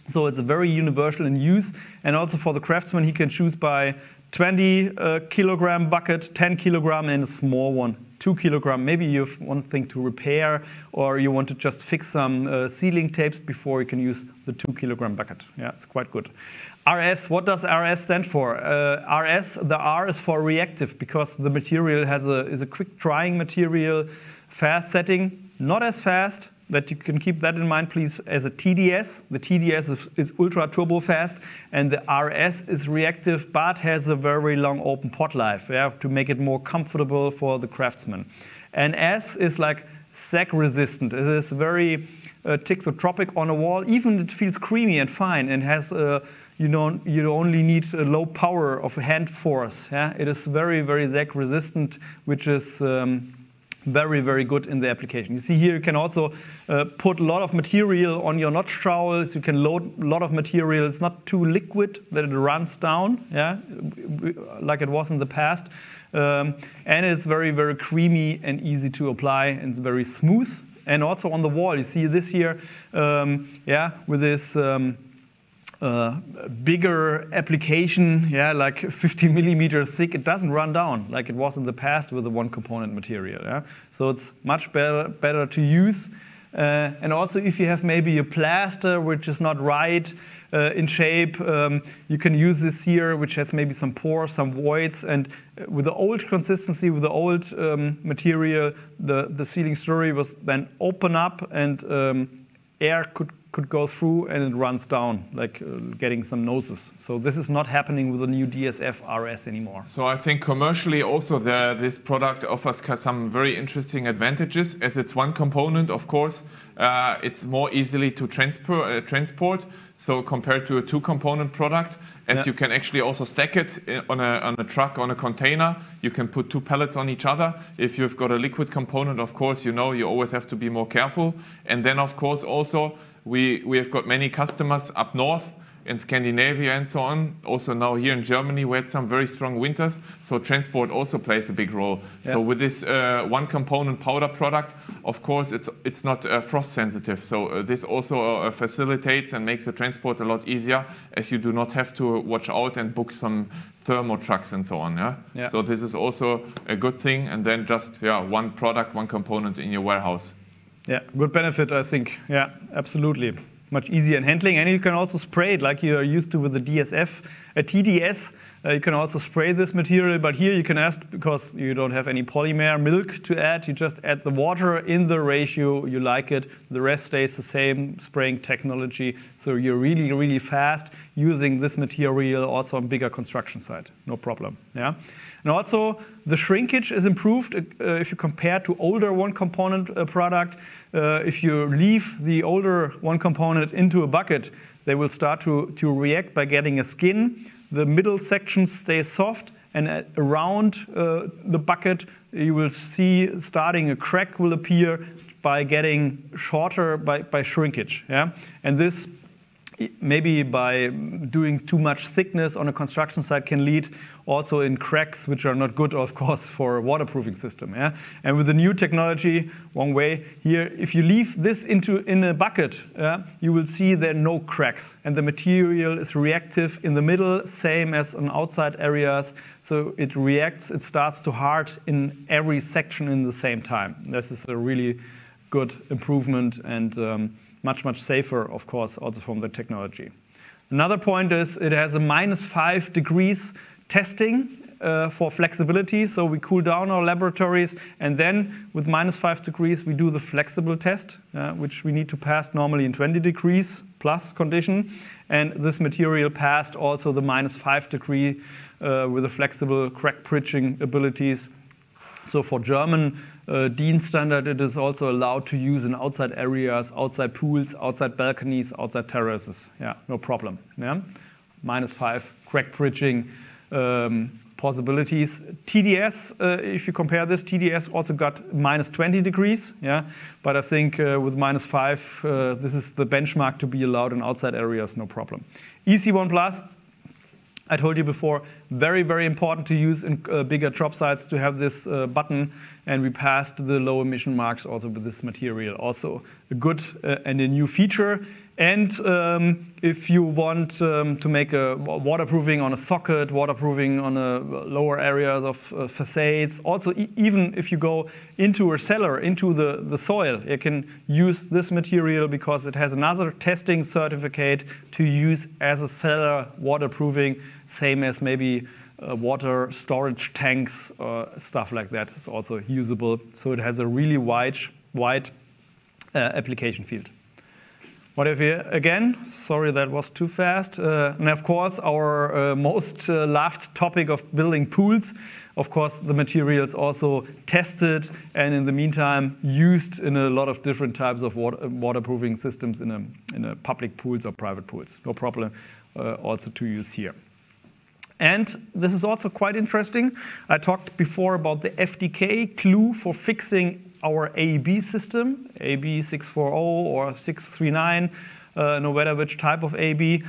So it's very universal in use, and also for the craftsman, he can choose by 20 kilogram bucket, 10 kilogram, and a small one, 2 kilogram. Maybe you have one thing to repair, or you want to just fix some sealing tapes before you can use the 2 kilogram bucket. Yeah, it's quite good. RS, what does RS stand for? RS, the R is for reactive, because the material is a quick drying material, fast setting, not as fast. That you can keep that in mind, please, as a TDS. The TDS is ultra turbo fast, and the RS is reactive, but has a very long open pot life, yeah, to make it more comfortable for the craftsman. And S is like sag resistant. It is very thixotropic on a wall. Even it feels creamy and fine, and has you only need a low power of hand force. Yeah, it is very, very sag resistant, which is very, very good in the application. You see here you can also put a lot of material on your notch trowels. You can load a lot of material. It's not too liquid that it runs down, yeah, like it was in the past. And it's very, very creamy and easy to apply, and it's very smooth. And also on the wall, you see this here, yeah, with this bigger application, yeah, like 50 millimeter thick, it doesn't run down like it was in the past with the one component material. Yeah? So it's much better to use. And also if you have maybe a plaster which is not right in shape, you can use this here, which has maybe some pores, some voids, and with the old consistency, with the old material, the sealing slurry was then open up, and air could go through, and it runs down, like getting some noses. So this is not happening with the new DSF RS anymore. So I think commercially also this product offers some very interesting advantages. As it's one component, of course, it's more easily to transport. So compared to a two-component product, as you can actually also stack it on a truck, on a container. You can put two pallets on each other. If you've got a liquid component, of course, you always have to be more careful. And then, of course, also, we have got many customers up north in Scandinavia and so on. Also now here in Germany, we had some very strong winters. So transport also plays a big role. Yeah. So with this one component powder product, of course, it's not frost sensitive. So this also facilitates and makes the transport a lot easier, as you do not have to watch out and book some thermo trucks and so on. Yeah? Yeah. So this is also a good thing. And then just one product, one component in your warehouse. Yeah, good benefit, I think. Yeah, absolutely. Much easier in handling, and you can also spray it like you are used to with the DSF At TDS, you can also spray this material, but here you can ask, because you don't have any polymer milk to add, you just add the water in the ratio you like it. The rest stays the same, spraying technology. So you're really, really fast using this material also on bigger construction site. No problem. Yeah. And also, the shrinkage is improved if you compare to older one-component product. If you leave the older one component into a bucket, they will start to react by getting a skin. The middle section stays soft, and around the bucket, you will see starting a crack will appear by getting shorter by shrinkage. Yeah? And this, maybe by doing too much thickness on a construction site, can lead also in cracks, which are not good, of course, for a waterproofing system. Yeah? And with the new technology, one way here, if you leave this in a bucket, you will see there are no cracks. And the material is reactive in the middle, same as on outside areas. So it reacts, it starts to hard in every section in the same time. This is a really good improvement and much, much safer, of course, also from the technology. Another point is it has a -5 degrees testing for flexibility. So we cool down our laboratories, and then with -5 degrees, we do the flexible test, which we need to pass normally in 20 degrees plus condition. And this material passed also the -5 degree with the flexible crack bridging abilities. So for German DIN standard, it is also allowed to use in outside areas, outside pools, outside balconies, outside terraces. Yeah, no problem. Yeah? -5 crack bridging possibilities. TDS, if you compare this, TDS also got -20 degrees. Yeah? But I think with -5, this is the benchmark to be allowed in outside areas, no problem. EC1 Plus, I told you before, very, very important to use in bigger job sites to have this button, and we passed the low emission marks also with this material. Also a good and a new feature. And if you want to make a waterproofing on a socket, waterproofing on a lower areas of facades, also even if you go into a cellar, into the soil, you can use this material because it has another testing certificate to use as a cellar waterproofing, same as maybe water storage tanks or stuff like that. It's also usable. So it has a really wide application field. What if you, again, sorry that was too fast, and of course our most loved topic of building pools, of course the materials also tested and in the meantime used in a lot of different types of waterproofing systems in a public pools or private pools. No problem also to use here. And this is also quite interesting. I talked before about the FDK glue for fixing our AEB system, AEB 640 or 639, no matter which type of AEB.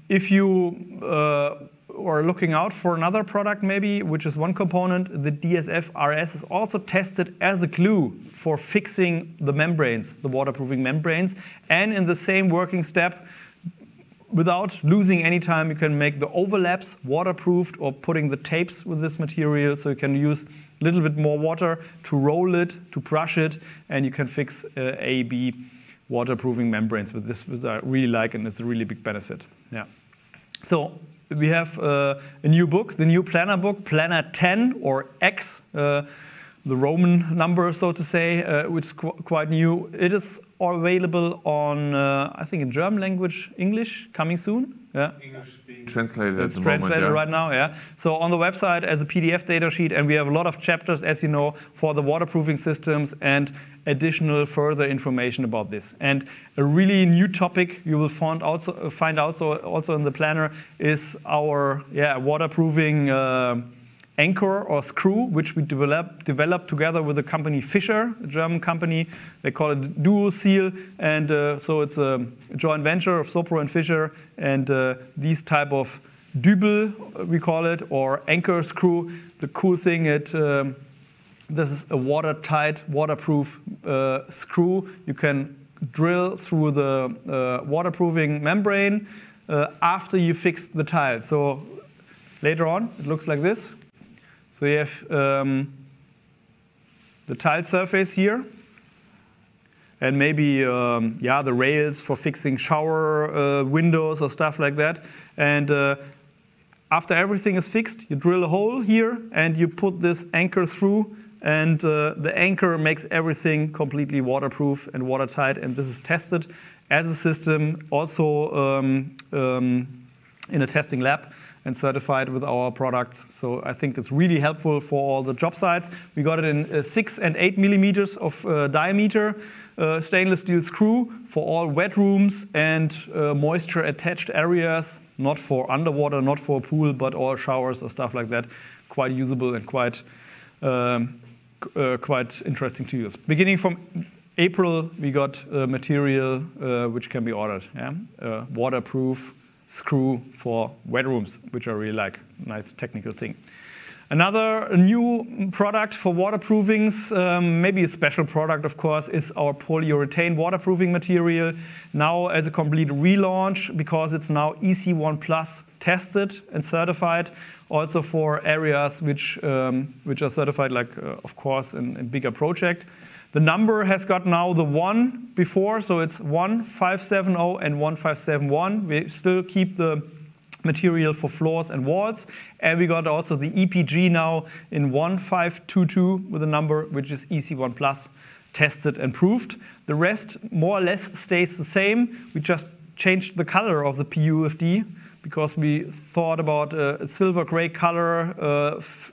If you are looking out for another product maybe, which is one component, the DSF RS is also tested as a glue for fixing the membranes, the waterproofing membranes. And in the same working step, without losing any time, you can make the overlaps waterproofed or putting the tapes with this material. So you can use a little bit more water to roll it, to brush it, and you can fix AEB waterproofing membranes with this, which I really like, and it's a really big benefit. Yeah. So we have a new book, the new planner book, Planner 10 or X, the Roman number, so to say, which is quite new. It is available on, I think, in German language, English, coming soon. Yeah. English being translated it's at the moment, translated right now, yeah. So on the website as a PDF data sheet, and we have a lot of chapters, as you know, for the waterproofing systems and additional further information about this. And a really new topic you will find also in the planner is our waterproofing anchor or screw, which we developed together with the company Fischer, a German company. They call it Dual Seal, and so it's a joint venture of Sopro and Fischer. And these type of Dübel, we call it, or anchor screw. The cool thing, this is a watertight, waterproof screw. You can drill through the waterproofing membrane after you fix the tile. So later on, it looks like this. So you have the tile surface here, and maybe the rails for fixing shower windows or stuff like that. And after everything is fixed, you drill a hole here and you put this anchor through, and the anchor makes everything completely waterproof and watertight, and this is tested as a system also in a testing lab and certified with our products. So I think it's really helpful for all the job sites. We got it in 6 and 8 millimeters of diameter stainless steel screw for all wet rooms and moisture attached areas, not for underwater, not for a pool, but all showers or stuff like that. Quite usable and quite interesting to use. Beginning from April, we got material which can be ordered. Yeah? Waterproof screw for wet rooms, which I really like. Nice technical thing. Another new product for waterproofings, maybe a special product, of course, is our polyurethane waterproofing material. Now as a complete relaunch, because it's now EC1 Plus tested and certified, also for areas which are certified, like, of course, in bigger project. The number has got now the 1 before, so it's 1570 and 1571. We still keep the material for floors and walls. And we got also the EPG now in 1522 with a number which is EC1 Plus, tested and proved. The rest more or less stays the same. We just changed the color of the PUFD because we thought about a silver gray color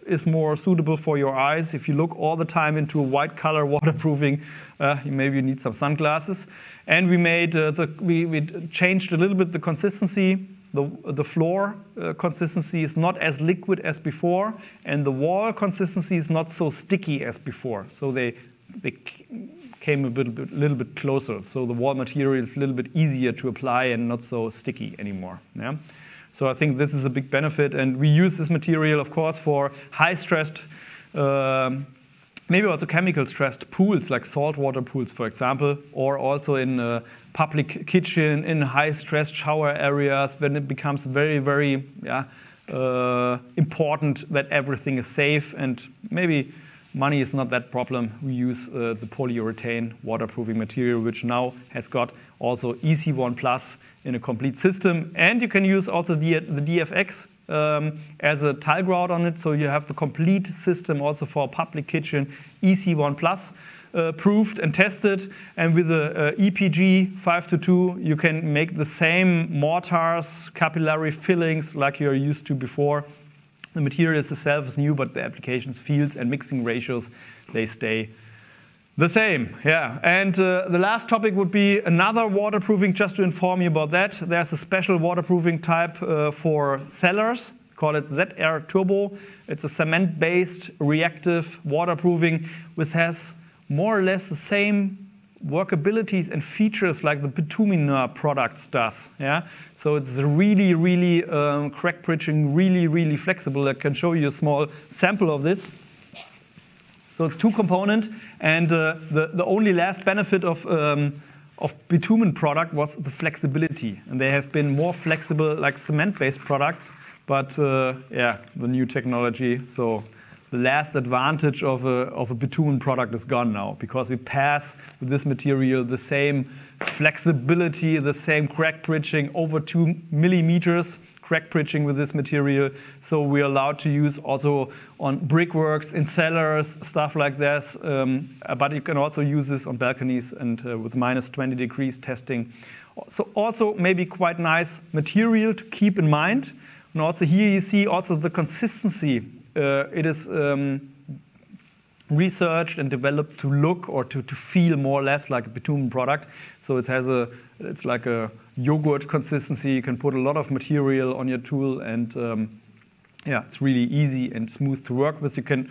is more suitable for your eyes. If you look all the time into a white color waterproofing, maybe you need some sunglasses. And we made we changed a little bit the consistency. The floor consistency is not as liquid as before, and the wall consistency is not so sticky as before. So they came a little bit closer. So the wall material is a little bit easier to apply and not so sticky anymore. Yeah? So I think this is a big benefit, and we use this material, of course, for high-stressed, maybe also chemical-stressed pools, like saltwater pools, for example, or also in public kitchen, in high-stressed shower areas, when it becomes very, very important that everything is safe, and maybe money is not that problem. We use the polyurethane waterproofing material, which now has got also EC1 Plus in a complete system. And you can use also the DFX as a tile grout on it, so you have the complete system also for a public kitchen, EC1 Plus, proved and tested. And with the EPG 522, you can make the same mortars, capillary fillings like you're used to before. The material itself is new, but the applications, fields, and mixing ratios, they stay the same. Yeah. And the last topic would be another waterproofing, just to inform you about that. There's a special waterproofing type for cellars, call it ZR Turbo. It's a cement-based reactive waterproofing, which has more or less the same workabilities and features like the bituminous products does. Yeah, so it's really, really crack bridging, really, really flexible. I can show you a small sample of this. So it's 2-component, and the only last benefit of bitumen product was the flexibility, and they have been more flexible like cement-based products. But yeah, the new technology. So the last advantage of a bitumen product is gone now, because we pass with this material the same flexibility, the same crack bridging, over 2 millimeters crack bridging with this material. So we're allowed to use also on brickworks, in cellars, stuff like this. But you can also use this on balconies and with minus 20 degrees testing. So also maybe quite nice material to keep in mind. And also here you see also the consistency. It is researched and developed to look or to feel more or less like a bitumen product. So it has it's like a yogurt consistency. You can put a lot of material on your tool, and yeah, it's really easy and smooth to work with. You can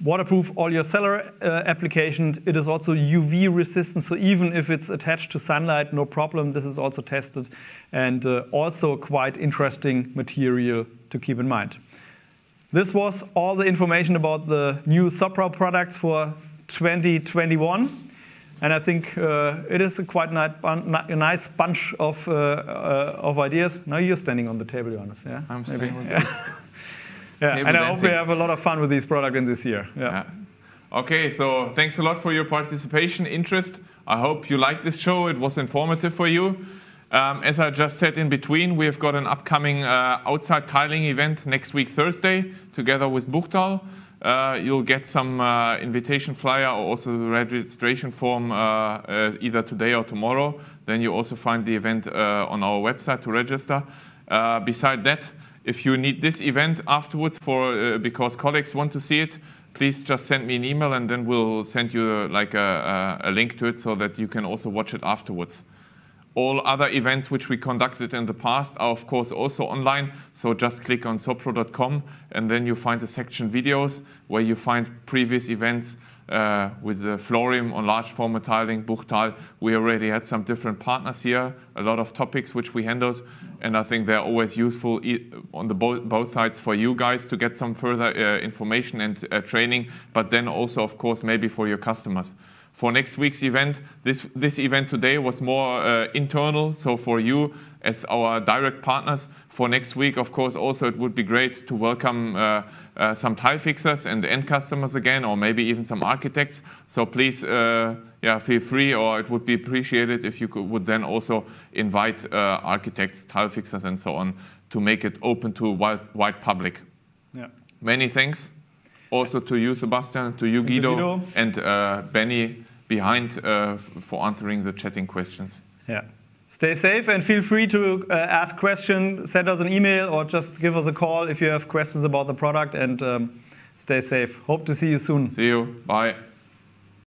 waterproof all your cellar applications. It is also UV resistant, so even if it's attached to sunlight, no problem. This is also tested, and also quite interesting material to keep in mind. This was all the information about the new Sopro products for 2021. And I think it is a quite nice bunch of ideas. Now you're standing on the table, Johannes. Yeah? I'm standing on the table. Yeah, and I hope we have a lot of fun with these products in this year. Yeah. Okay, so thanks a lot for your participation, interest. I hope you liked this show. It was informative for you. As I just said in between, we have got an upcoming outside tiling event next week, Thursday, together with Buchtal. You'll get some invitation flyer or also the registration form either today or tomorrow. Then you also find the event on our website to register. Beside that, if you need this event afterwards because colleagues want to see it, please just send me an email and then we'll send you like a link to it so that you can also watch it afterwards. All other events which we conducted in the past are of course also online, so just click on sopro.com and then you find the section videos where you find previous events with the Florim on large format tiling, Buchtal. We already had some different partners here, a lot of topics which we handled, and I think they're always useful on the both sides for you guys to get some further information and training, but then also of course maybe for your customers. For next week's event, this event today was more internal, so for you as our direct partners. For next week, of course, also it would be great to welcome some tile fixers and end customers again, or maybe even some architects. So please, feel free, or it would be appreciated if you would then also invite architects, tile fixers, and so on to make it open to a wide public. Yeah. Many thanks. Also to you, Sebastian, to you, Guido, and Benny behind for answering the chatting questions. Yeah. Stay safe and feel free to ask questions, send us an email or just give us a call if you have questions about the product, and stay safe. Hope to see you soon. See you. Bye.